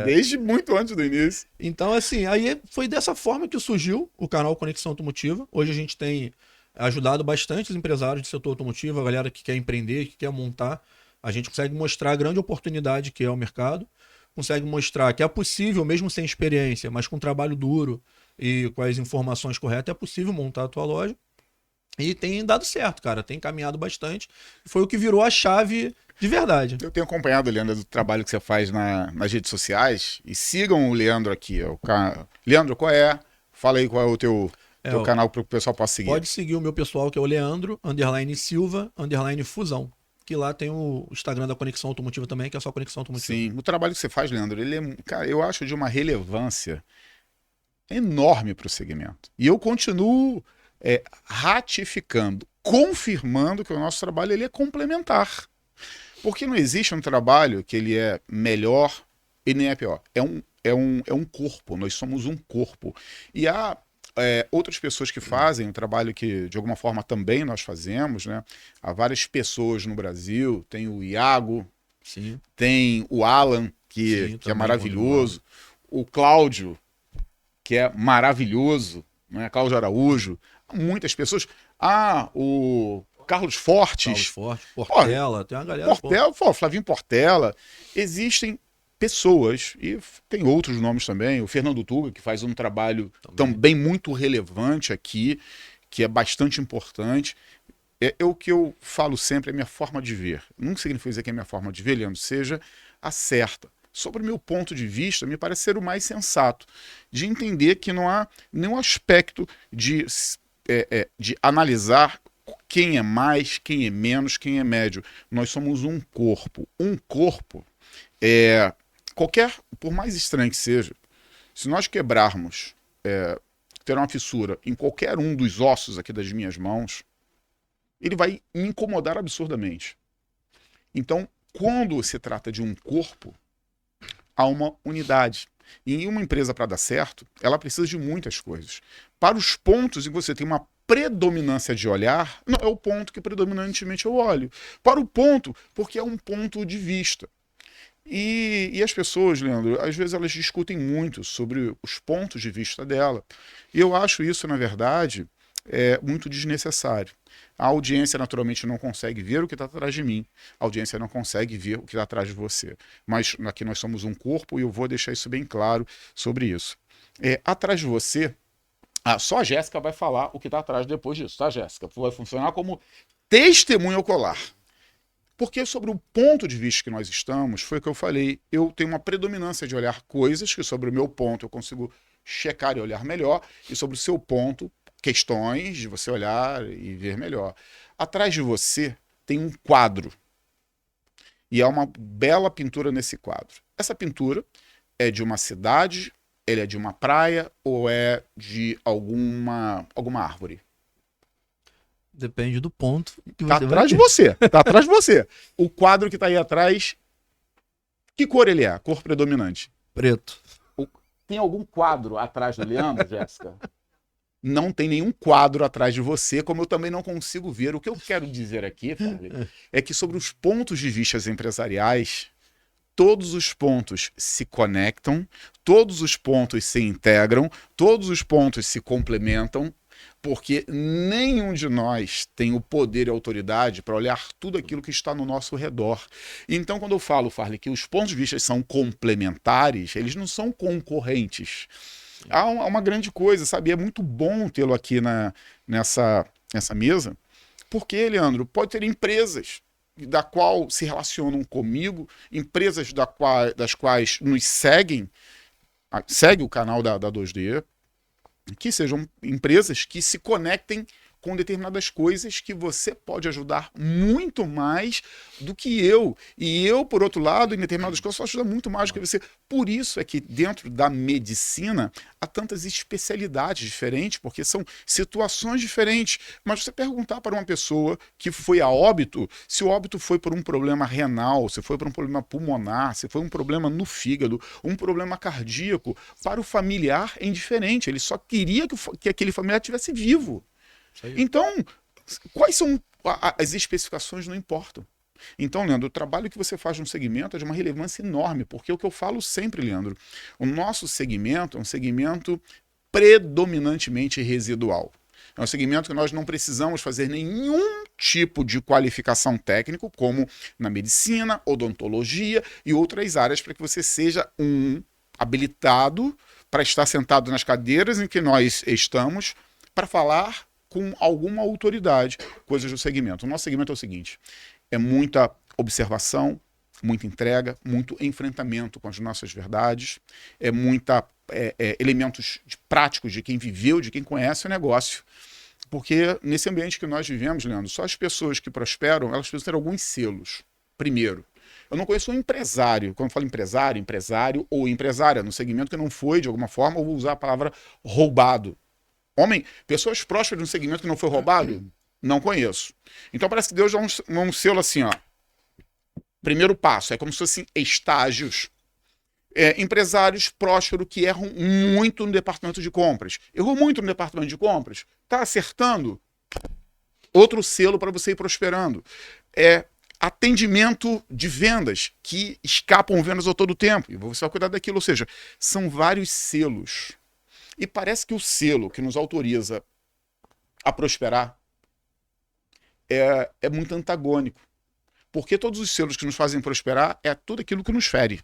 Desde muito antes do início. Então, assim, aí foi dessa forma que surgiu o canal Conexão Automotiva. Hoje a gente tem ajudado bastante os empresários do setor automotivo, a galera que quer empreender, que quer montar. A gente consegue mostrar a grande oportunidade que é o mercado, consegue mostrar que é possível, mesmo sem experiência, mas com trabalho duro e com as informações corretas, é possível montar a tua loja. E tem dado certo, cara. Tem caminhado bastante. Foi o que virou a chave de verdade. Eu tenho acompanhado, Leandro, do trabalho que você faz nas redes sociais. E sigam o Leandro aqui. Leandro, qual é? Fala aí qual é o teu o- canal para o pessoal possa seguir. Pode seguir o meu pessoal, que é o Leandro, _Silva, _Fusão. Que lá tem o Instagram da Conexão Automotiva também, que é só Conexão Automotiva. Sim, o trabalho que você faz, Leandro, ele é, cara, eu acho de uma relevância enorme para o segmento. E eu continuo ratificando, confirmando que o nosso trabalho ele é complementar. Porque não existe um trabalho que ele é melhor e nem é pior. É um corpo, nós somos um corpo. E há outras pessoas que fazem um trabalho que, de alguma forma, também nós fazemos, né? Há várias pessoas no Brasil, tem o Iago, Sim. tem o Alan, que é maravilhoso, o Cláudio, que é maravilhoso, né? Cláudio Araújo, muitas pessoas. O Carlos Fortes. Portela, tem uma galera. Flavinho Portela. Existem pessoas, e tem outros nomes também, o Fernando Tuga, que faz um trabalho também muito relevante aqui, que é bastante importante. O que eu falo sempre, é a minha forma de ver. Não significa dizer que a minha forma de ver, Leandro, seja a certa. Sobre o meu ponto de vista, me parece ser o mais sensato, de entender que não há nenhum aspecto de analisar quem é mais, quem é menos, quem é médio. Nós somos um corpo. Um corpo, por mais estranho que seja, se nós quebrarmos, ter uma fissura em qualquer um dos ossos aqui das minhas mãos, ele vai me incomodar absurdamente. Então, quando se trata de um corpo, há uma unidade. E em uma empresa, para dar certo, ela precisa de muitas coisas. Para os pontos em que você tem uma predominância de olhar, não é o ponto que predominantemente eu olho. Para o ponto, porque é um ponto de vista. E as pessoas, Leandro, às vezes elas discutem muito sobre os pontos de vista dela. E eu acho isso, na verdade, muito desnecessário. A audiência, naturalmente, não consegue ver o que está atrás de mim. A audiência não consegue ver o que está atrás de você. Mas aqui nós somos um corpo e eu vou deixar isso bem claro sobre isso. Atrás de você, só a Jéssica vai falar o que está atrás depois disso, tá, Jéssica? Vai funcionar como testemunho ocular. Porque sobre o ponto de vista que nós estamos, foi o que eu falei, eu tenho uma predominância de olhar coisas que sobre o meu ponto eu consigo checar e olhar melhor, e sobre o seu ponto, questões de você olhar e ver melhor. Atrás de você tem um quadro. E há uma bela pintura nesse quadro. Essa pintura é de uma cidade, ele é de uma praia ou é de alguma árvore? Depende do ponto que tá atrás de você. Tá atrás de você. O quadro que tá aí atrás, que cor ele é? A cor predominante? Preto. Tem algum quadro atrás do Leandro, Jéssica? Não tem nenhum quadro atrás de você, como eu também não consigo ver. O que eu quero dizer aqui, Fábio, é que sobre os pontos de vista empresariais, todos os pontos se conectam, todos os pontos se integram, todos os pontos se complementam, porque nenhum de nós tem o poder e a autoridade para olhar tudo aquilo que está no nosso redor. Então, quando eu falo, Farley, que os pontos de vista são complementares, eles não são concorrentes. Há uma grande coisa, sabe? É muito bom tê-lo aqui nessa mesa, porque, Leandro, pode ter empresas da qual se relacionam comigo, empresas das quais nos segue o canal da 2D, que sejam empresas que se conectem com determinadas coisas que você pode ajudar muito mais do que eu. E eu, por outro lado, em determinadas coisas, posso ajudar muito mais do que você. Por isso é que dentro da medicina há tantas especialidades diferentes, porque são situações diferentes. Mas você perguntar para uma pessoa que foi a óbito, se o óbito foi por um problema renal, se foi por um problema pulmonar, se foi um problema no fígado, um problema cardíaco, para o familiar é indiferente. Ele só queria que aquele familiar estivesse vivo. Então, quais são as especificações não importam. Então, Leandro, o trabalho que você faz no segmento é de uma relevância enorme, porque é o que eu falo sempre, Leandro, o nosso segmento é um segmento predominantemente residual. É um segmento que nós não precisamos fazer nenhum tipo de qualificação técnica, como na medicina, odontologia e outras áreas, para que você seja um habilitado para estar sentado nas cadeiras em que nós estamos, para falar com alguma autoridade, coisas do segmento. O nosso segmento é o seguinte, é muita observação, muita entrega, muito enfrentamento com as nossas verdades, elementos práticos de quem viveu, de quem conhece o negócio. Porque nesse ambiente que nós vivemos, Leandro, só as pessoas que prosperam, elas precisam ter alguns selos. Primeiro, eu não conheço um empresário, quando eu falo empresário ou empresária, no segmento que não foi, de alguma forma, eu vou usar a palavra roubado. Pessoas prósperas no segmento que não foi roubado? Não conheço. Então parece que Deus dá um selo assim, ó. Primeiro passo, é como se fossem estágios. Empresários prósperos que erram muito no departamento de compras. Errou muito no departamento de compras? Está acertando? Outro selo para você ir prosperando. Atendimento de vendas, que escapam vendas a todo tempo. E você vai cuidar daquilo. Ou seja, são vários selos. E parece que o selo que nos autoriza a prosperar é muito antagônico. Porque todos os selos que nos fazem prosperar é tudo aquilo que nos fere.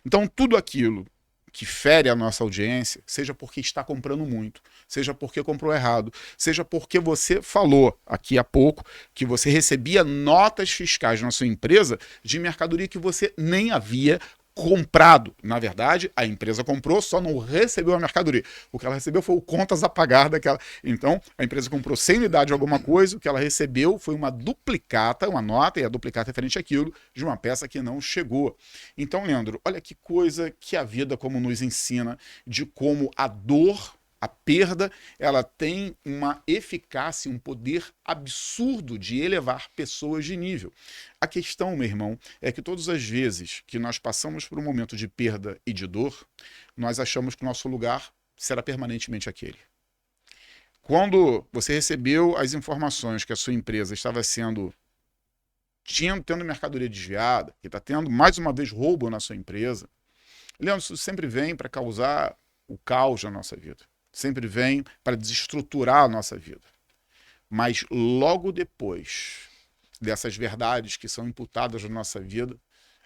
Então, tudo aquilo que fere a nossa audiência, seja porque está comprando muito, seja porque comprou errado, seja porque você falou aqui há pouco que você recebia notas fiscais na sua empresa de mercadoria que você nem havia comprado. Na verdade, a empresa comprou, só não recebeu a mercadoria. O que ela recebeu foi o contas a pagar daquela. Então, a empresa comprou 100 unidades de alguma coisa, o que ela recebeu foi uma duplicata, uma nota, e a duplicata é referente àquilo, de uma peça que não chegou. Então, Leandro, olha que coisa que a vida como nos ensina, de como a dor, a perda, ela tem uma eficácia, um poder absurdo de elevar pessoas de nível. A questão, meu irmão, é que todas as vezes que nós passamos por um momento de perda e de dor, nós achamos que o nosso lugar será permanentemente aquele. Quando você recebeu as informações que a sua empresa estava tendo mercadoria desviada, que está tendo mais uma vez roubo na sua empresa, Leandro, isso sempre vem para causar o caos na nossa vida. Sempre vem para desestruturar a nossa vida. Mas logo depois dessas verdades que são imputadas na nossa vida,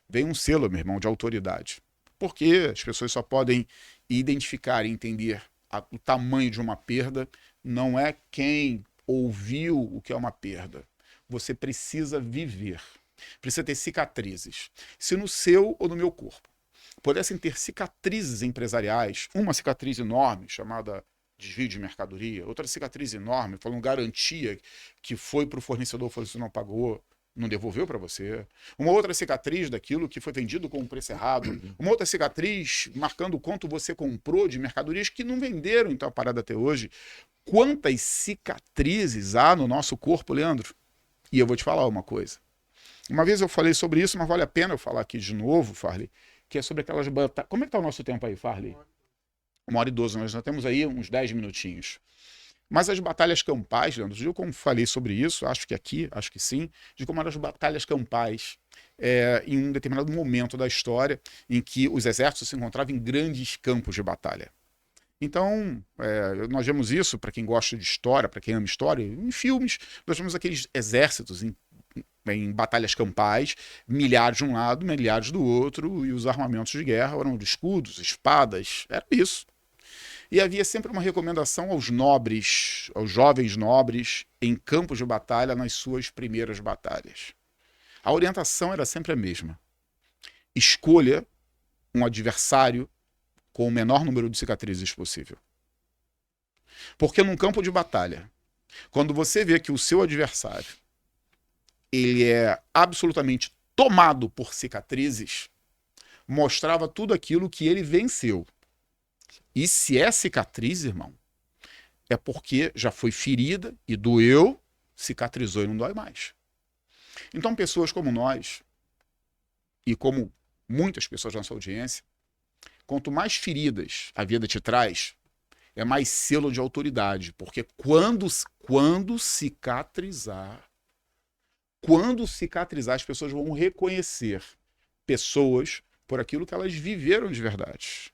vem um selo, meu irmão, de autoridade. Porque as pessoas só podem identificar e entender o tamanho de uma perda, não é quem ouviu o que é uma perda. Você precisa viver, precisa ter cicatrizes, se no seu ou no meu corpo pudessem ter cicatrizes empresariais, uma cicatriz enorme chamada desvio de mercadoria, outra cicatriz enorme falando garantia que foi para o fornecedor não pagou, não devolveu para você, uma outra cicatriz daquilo que foi vendido com um preço errado, uma outra cicatriz marcando quanto você comprou de mercadorias que não venderam então a parada até hoje. Quantas cicatrizes há no nosso corpo, Leandro? E eu vou te falar uma coisa. Uma vez eu falei sobre isso, mas vale a pena eu falar aqui de novo, Farley, que é sobre aquelas batalhas. Como é que está o nosso tempo aí, Farley? 1h12, nós já temos aí uns 10 minutinhos. Mas as batalhas campais, Leandro, eu como falei sobre isso, acho que sim, de como eram as batalhas campais em um determinado momento da história em que os exércitos se encontravam em grandes campos de batalha. Então, nós vemos isso, para quem gosta de história, para quem ama história, em filmes, nós vemos aqueles exércitos em batalhas campais, milhares de um lado, milhares do outro, e os armamentos de guerra eram de escudos, espadas, era isso. E havia sempre uma recomendação aos nobres, aos jovens nobres, em campos de batalha, nas suas primeiras batalhas. A orientação era sempre a mesma. Escolha um adversário com o menor número de cicatrizes possível. Porque num campo de batalha, quando você vê que o seu adversário ele é absolutamente tomado por cicatrizes, mostrava tudo aquilo que ele venceu. E se é cicatriz, irmão, é porque já foi ferida e doeu, cicatrizou e não dói mais. Então, pessoas como nós, e como muitas pessoas da nossa audiência, quanto mais feridas a vida te traz, é mais selo de autoridade. Porque quando cicatrizar, as pessoas vão reconhecer pessoas por aquilo que elas viveram de verdade.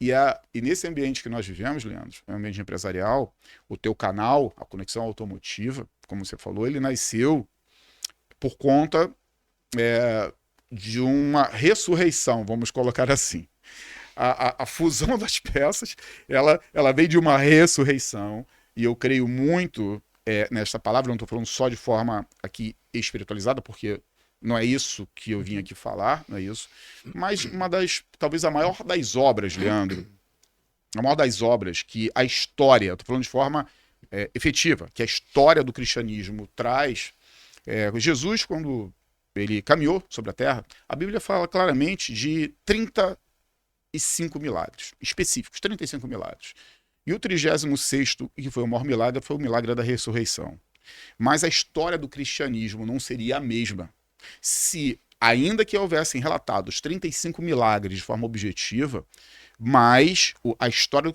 E nesse ambiente que nós vivemos, Leandro, no ambiente empresarial, o teu canal, a Conexão Automotiva, como você falou, ele nasceu por conta de uma ressurreição, vamos colocar assim. A fusão das peças, ela veio de uma ressurreição, e eu creio muito nessa palavra, não estou falando só de forma aqui espiritualizada, porque não é isso que eu vim aqui falar, não é isso. Mas talvez a maior das obras, Leandro, a maior das obras que a história, estou falando de forma efetiva, que a história do cristianismo traz. Jesus, quando ele caminhou sobre a terra, a Bíblia fala claramente de 35 milagres específicos, 35 milagres. E o 36º, que foi o maior milagre, foi o milagre da ressurreição. Mas a história do cristianismo não seria a mesma se, ainda que houvessem relatados 35 milagres de forma objetiva, mas a história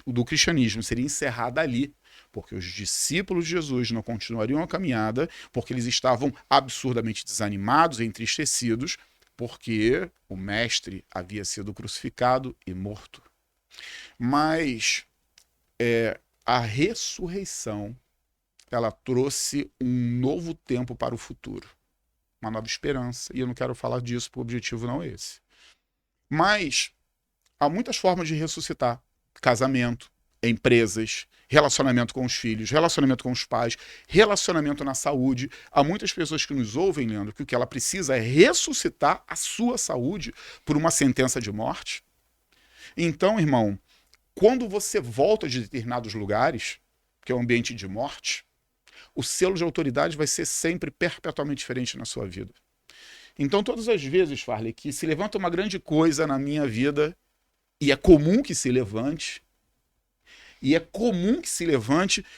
do cristianismo seria encerrada ali, porque os discípulos de Jesus não continuariam a caminhada, porque eles estavam absurdamente desanimados e entristecidos, porque o mestre havia sido crucificado e morto. Mas a ressurreição, ela trouxe um novo tempo para o futuro, uma nova esperança, e eu não quero falar disso, porque o objetivo não é esse. Mas há muitas formas de ressuscitar: casamento, empresas, relacionamento com os filhos, relacionamento com os pais, relacionamento na saúde. Há muitas pessoas que nos ouvem, Leandro, que o que ela precisa é ressuscitar a sua saúde por uma sentença de morte. Então, irmão, quando você volta de determinados lugares, que é um ambiente de morte, o selo de autoridade vai ser sempre perpetuamente diferente na sua vida. Então, todas as vezes, Farley, que se levanta uma grande coisa na minha vida, e é comum que se levante,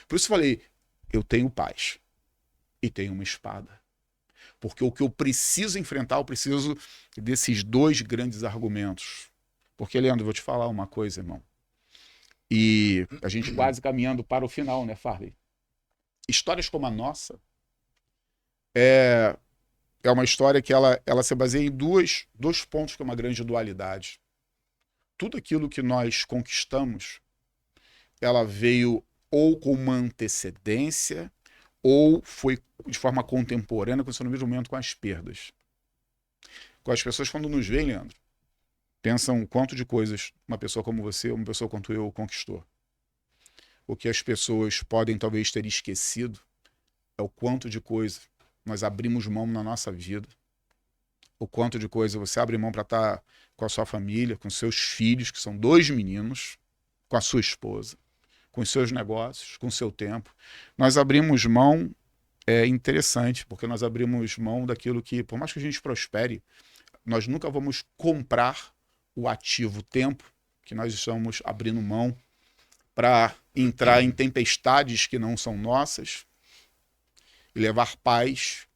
por isso eu falei, eu tenho paz e tenho uma espada. Porque o que eu preciso enfrentar, eu preciso desses dois grandes argumentos. Porque, Leandro, eu vou te falar uma coisa, irmão. E a gente quase caminhando para o final, né, Farley? Histórias como a nossa é uma história que ela se baseia em dois pontos, que é uma grande dualidade. Tudo aquilo que nós conquistamos, ela veio ou com uma antecedência, ou foi de forma contemporânea, aconteceu no mesmo momento com as perdas. Com as pessoas, quando nos veem, Leandro, pensam quanto de coisas uma pessoa como você, uma pessoa quanto eu, conquistou. O que as pessoas podem talvez ter esquecido é o quanto de coisa nós abrimos mão na nossa vida. O quanto de coisa você abre mão para estar com a sua família, com seus filhos, que são 2 meninos, com a sua esposa, com os seus negócios, com o seu tempo. Nós abrimos mão, é interessante, porque nós abrimos mão daquilo que, por mais que a gente prospere, nós nunca vamos comprar o ativo tempo, que nós estamos abrindo mão para entrar em tempestades que não são nossas e levar paz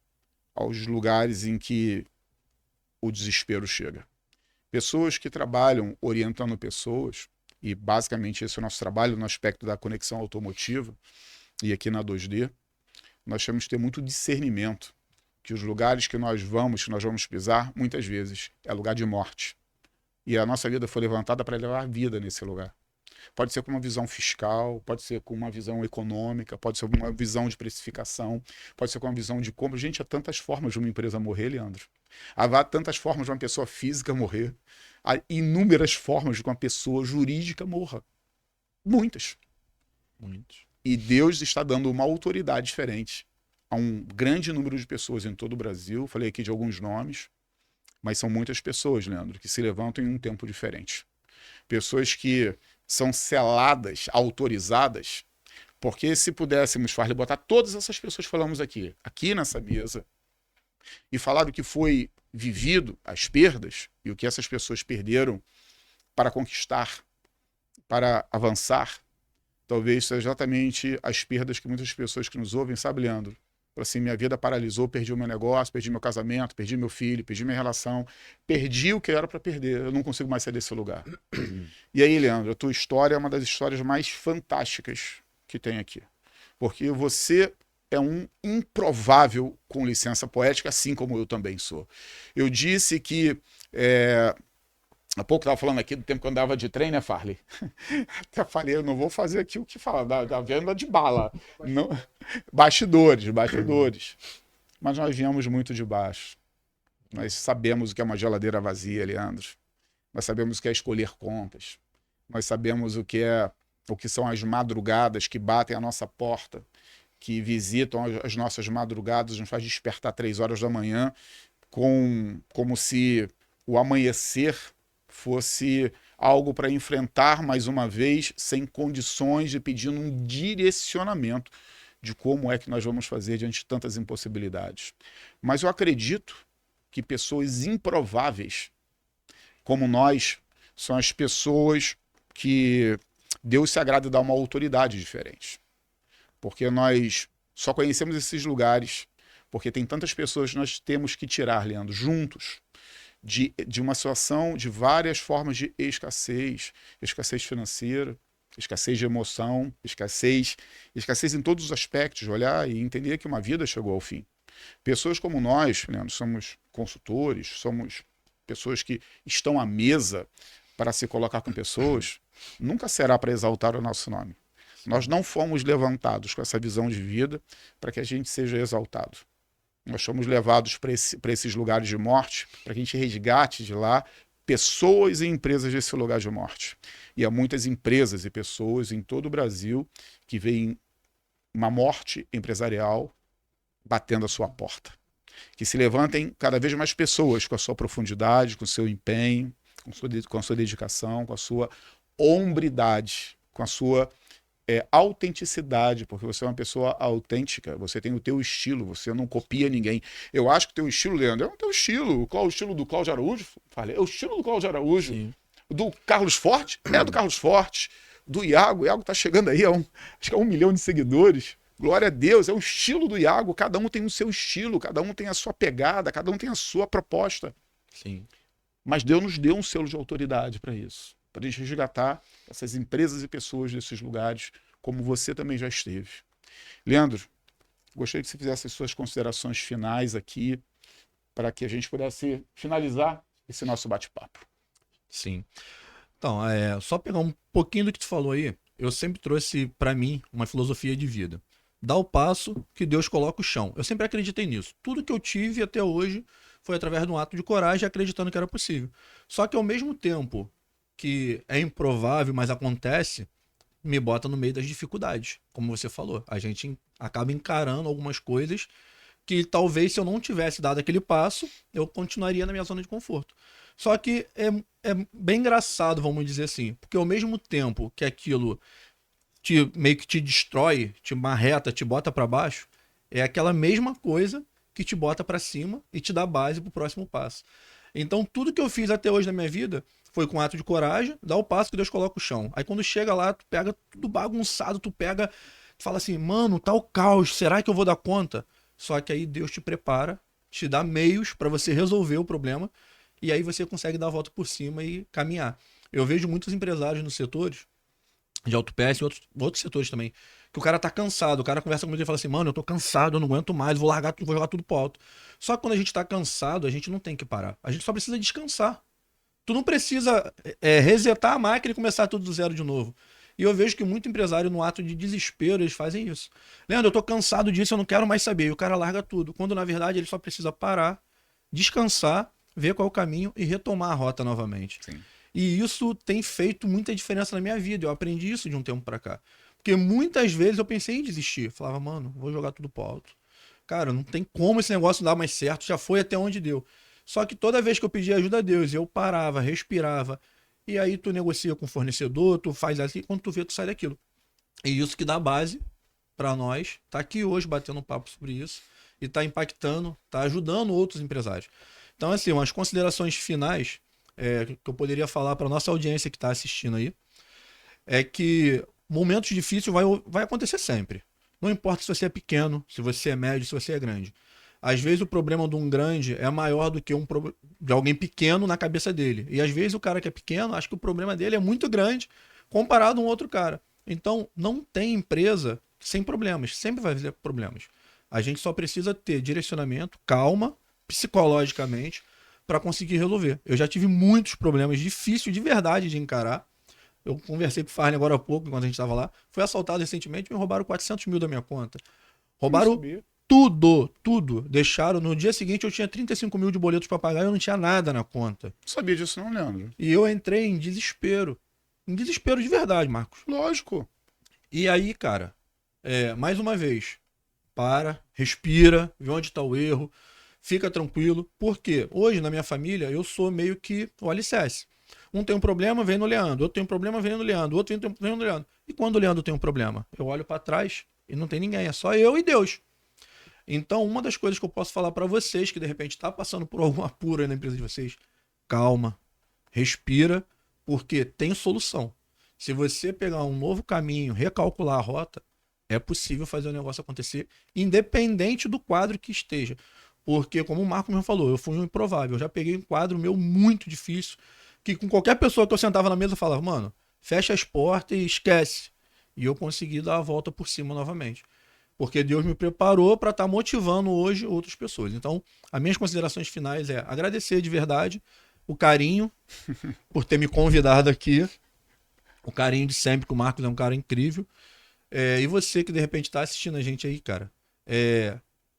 aos lugares em que o desespero chega. Pessoas que trabalham orientando pessoas, e basicamente esse é o nosso trabalho no aspecto da conexão automotiva, e aqui na 2D, nós temos que ter muito discernimento, que os lugares que nós vamos pisar, muitas vezes é lugar de morte. E a nossa vida foi levantada para levar a vida nesse lugar. Pode ser com uma visão fiscal, pode ser com uma visão econômica, pode ser com uma visão de precificação, pode ser com uma visão de compra. Gente, há tantas formas de uma empresa morrer, Leandro. Há tantas formas de uma pessoa física morrer. Há inúmeras formas de que uma pessoa jurídica morra. Muitas. E Deus está dando uma autoridade diferente a um grande número de pessoas em todo o Brasil. Falei aqui de alguns nomes, mas são muitas pessoas, Leandro, que se levantam em um tempo diferente. Pessoas que são seladas, autorizadas, porque se pudéssemos, Farley, botar todas essas pessoas que falamos aqui nessa mesa, e falar do que foi vivido, as perdas, e o que essas pessoas perderam para conquistar, para avançar, talvez seja exatamente as perdas que muitas pessoas que nos ouvem, sabe, Leandro? Assim, minha vida paralisou, perdi o meu negócio, perdi meu casamento, perdi meu filho, perdi minha relação, perdi o que era para perder, eu não consigo mais sair desse lugar. E aí, Leandro, a tua história é uma das histórias mais fantásticas que tem aqui, porque você é um improvável, com licença poética, assim como eu também sou. Eu disse que há pouco estava falando aqui do tempo que eu andava de trem, né, Farley? Até falei, eu não vou fazer aqui o que fala, da venda de bala. Não, bastidores. Mas nós viemos muito de baixo. Nós sabemos o que é uma geladeira vazia, Leandro. Nós sabemos o que é escolher contas. Nós sabemos o que são as madrugadas que batem à nossa porta, que visitam as nossas madrugadas, nos faz despertar 3 horas da manhã, como se o amanhecer fosse algo para enfrentar mais uma vez, sem condições de pedindo um direcionamento de como é que nós vamos fazer diante de tantas impossibilidades. Mas eu acredito que pessoas improváveis como nós são as pessoas que Deus se agrada de dar uma autoridade diferente. Porque nós só conhecemos esses lugares porque tem tantas pessoas que nós temos que tirar, Leandro, juntos, de uma situação de várias formas de escassez financeira, escassez de emoção, escassez em todos os aspectos, olhar e entender que uma vida chegou ao fim. Pessoas como nós, Leandro, somos consultores, somos pessoas que estão à mesa para se colocar com pessoas, nunca será para exaltar o nosso nome. Nós não fomos levantados com essa visão de vida para que a gente seja exaltado. Nós somos levados para esses lugares de morte, para que a gente resgate de lá pessoas e empresas desse lugar de morte. E há muitas empresas e pessoas em todo o Brasil que veem uma morte empresarial batendo a sua porta. Que se levantem cada vez mais pessoas com a sua profundidade, com o seu empenho, com a sua dedicação, com a sua hombridade, com a sua autenticidade, porque você é uma pessoa autêntica, você tem o teu estilo, você não copia ninguém. Eu acho que o teu estilo, Leandro, é o teu estilo. Qual é o estilo do Cláudio Araújo? Falei, é o estilo do Cláudio Araújo. Sim. Do Carlos Forte? É do Carlos Forte. Do Iago, o Iago tá chegando aí acho que é 1 milhão de seguidores. Glória a Deus, é o estilo do Iago, cada um tem o seu estilo, cada um tem a sua pegada, cada um tem a sua proposta. Sim. Mas Deus nos deu um selo de autoridade para isso, para a gente resgatar essas empresas e pessoas desses lugares, como você também já esteve. Leandro, gostaria que você fizesse as suas considerações finais aqui, para que a gente pudesse finalizar esse nosso bate-papo. Sim. Então, só pegar um pouquinho do que tu falou aí, eu sempre trouxe para mim uma filosofia de vida. Dá o passo que Deus coloca o chão. Eu sempre acreditei nisso. Tudo que eu tive até hoje foi através de um ato de coragem, acreditando que era possível. Só que ao mesmo tempo que é improvável, mas acontece, me bota no meio das dificuldades. Como você falou, a gente acaba encarando algumas coisas que talvez se eu não tivesse dado aquele passo, eu continuaria na minha zona de conforto. Só que é bem engraçado, vamos dizer assim, porque ao mesmo tempo que aquilo meio que te destrói, te marreta, te bota para baixo, é aquela mesma coisa que te bota para cima e te dá base pro próximo passo. Então tudo que eu fiz até hoje na minha vida foi com um ato de coragem, dá o passo que Deus coloca o chão. Aí quando chega lá, tu pega tudo bagunçado, tu fala assim, mano, tá o caos, será que eu vou dar conta? Só que aí Deus te prepara, te dá meios para você resolver o problema e aí você consegue dar a volta por cima e caminhar. Eu vejo muitos empresários nos setores de autopeça e outros setores também, que o cara tá cansado, o cara conversa comigo e fala assim, mano, eu tô cansado, eu não aguento mais, vou largar tudo, vou jogar tudo pro alto. Só que quando a gente tá cansado, a gente não tem que parar, a gente só precisa descansar. Tu não precisa resetar a máquina e começar tudo do zero de novo. E eu vejo que muito empresário, no ato de desespero, eles fazem isso. Leandro, eu tô cansado disso, eu não quero mais saber. E o cara larga tudo, quando na verdade ele só precisa parar, descansar, ver qual é o caminho e retomar a rota novamente. Sim. E isso tem feito muita diferença na minha vida. Eu aprendi isso de um tempo pra cá. Porque muitas vezes eu pensei em desistir. Falava, mano, vou jogar tudo pro alto. Cara, não tem como esse negócio dar mais certo. Já foi até onde deu. Só que toda vez que eu pedia ajuda a Deus, eu parava, respirava. E aí tu negocia com o fornecedor, tu faz assim, quando tu vê, tu sai daquilo. E isso que dá base pra nós. Tá aqui hoje batendo um papo sobre isso. E tá impactando, tá ajudando outros empresários. Então, assim, umas considerações finais que eu poderia falar para nossa audiência que está assistindo aí, é que momentos difíceis vai acontecer sempre. Não importa se você é pequeno, se você é médio, se você é grande. Às vezes o problema de um grande é maior do que de alguém pequeno na cabeça dele. E às vezes o cara que é pequeno, acha que o problema dele é muito grande comparado a um outro cara. Então, não tem empresa sem problemas. Sempre vai ter problemas. A gente só precisa ter direcionamento, calma, psicologicamente, para conseguir resolver. Eu já tive muitos problemas difíceis de verdade de encarar. Eu conversei com o Farney agora há pouco, quando a gente estava lá. Fui assaltado recentemente e me roubaram 400 mil da minha conta. Roubaram tudo. Deixaram. No dia seguinte eu tinha 35 mil de boletos para pagar e eu não tinha nada na conta. Não sabia disso não, Leandro. E eu entrei em desespero. Em desespero de verdade, Marcos. Lógico. E aí, cara, mais uma vez, para, respira, vê onde está o erro, fica tranquilo. Porque hoje, na minha família, eu sou meio que o alicerce. Um tem um problema, vem no Leandro. Outro tem um problema, vem no Leandro. Outro vem no Leandro. E quando o Leandro tem um problema? Eu olho para trás e não tem ninguém. É só eu e Deus. Então, uma das coisas que eu posso falar para vocês, que de repente está passando por algum apuro aí na empresa de vocês, calma, respira, porque tem solução. Se você pegar um novo caminho, recalcular a rota, é possível fazer o negócio acontecer, independente do quadro que esteja. Porque, como o Marco mesmo falou, eu fui um improvável. Eu já peguei um quadro meu muito difícil, que com qualquer pessoa que eu sentava na mesa, eu falava, mano, fecha as portas e esquece. E eu consegui dar a volta por cima novamente. Porque Deus me preparou para estar motivando hoje outras pessoas. Então, as minhas considerações finais é agradecer de verdade o carinho por ter me convidado aqui. O carinho de sempre, que o Marcos é um cara incrível. E você que de repente está assistindo a gente aí, cara,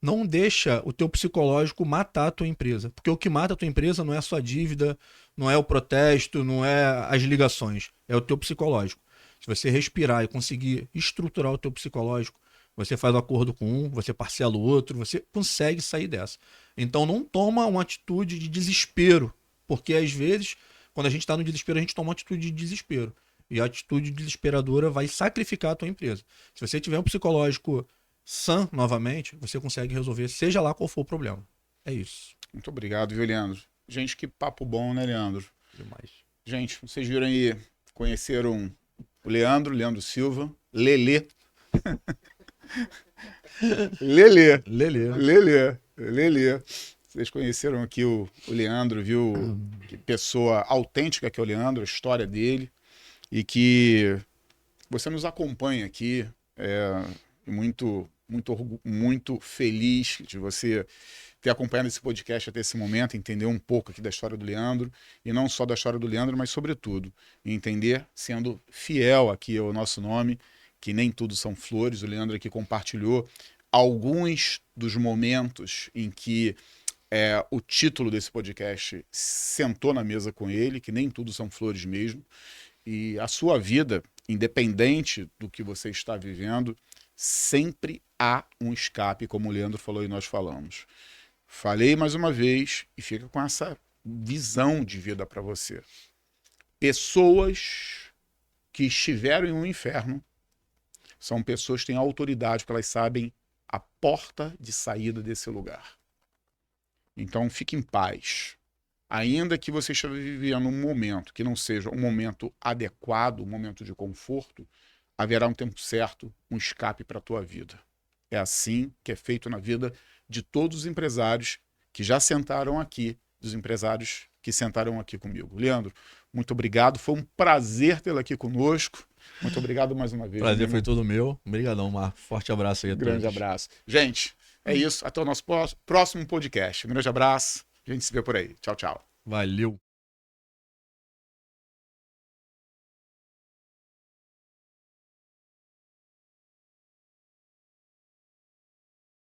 não deixa o teu psicológico matar a tua empresa. Porque o que mata a tua empresa não é a sua dívida, não é o protesto, não é as ligações. É o teu psicológico. Se você respirar e conseguir estruturar o teu psicológico, você faz um acordo com um, você parcela o outro, você consegue sair dessa. Então não toma uma atitude de desespero. Porque às vezes, quando a gente está no desespero, a gente toma uma atitude de desespero. E a atitude desesperadora vai sacrificar a tua empresa. Se você tiver um psicológico sã novamente, você consegue resolver, seja lá qual for o problema. É isso. Muito obrigado, viu, Leandro? Gente, que papo bom, né, Leandro? Demais. Gente, vocês viram aí, conheceram o Leandro Silva, Lelê. Lelê. Vocês conheceram aqui o Leandro, viu? Que pessoa autêntica que é o Leandro, a história dele. E que você nos acompanha aqui. Muito feliz de você ter acompanhado esse podcast até esse momento, entender um pouco aqui da história do Leandro, e não só da história do Leandro, mas sobretudo entender, sendo fiel aqui ao nosso nome, que nem tudo são flores. O Leandro aqui compartilhou alguns dos momentos em que o título desse podcast sentou na mesa com ele, que nem tudo são flores mesmo, e a sua vida, independente do que você está vivendo, sempre há um escape, como o Leandro falou e nós falamos. Falei mais uma vez e fica com essa visão de vida para você. Pessoas que estiveram em um inferno são pessoas que têm autoridade, porque elas sabem a porta de saída desse lugar. Então fique em paz. Ainda que você esteja vivendo um momento que não seja um momento adequado, um momento de conforto, haverá um tempo certo, um escape para a tua vida. É assim que é feito na vida de todos os empresários que já sentaram aqui, dos empresários que sentaram aqui comigo. Leandro, muito obrigado. Foi um prazer tê-lo aqui conosco. Muito obrigado mais uma vez. Prazer foi todo meu. Obrigadão, Marco. Forte abraço aí a todos. Grande abraço. Gente, é isso. Até o nosso próximo podcast. Um grande abraço. A gente se vê por aí. Tchau, tchau. Valeu.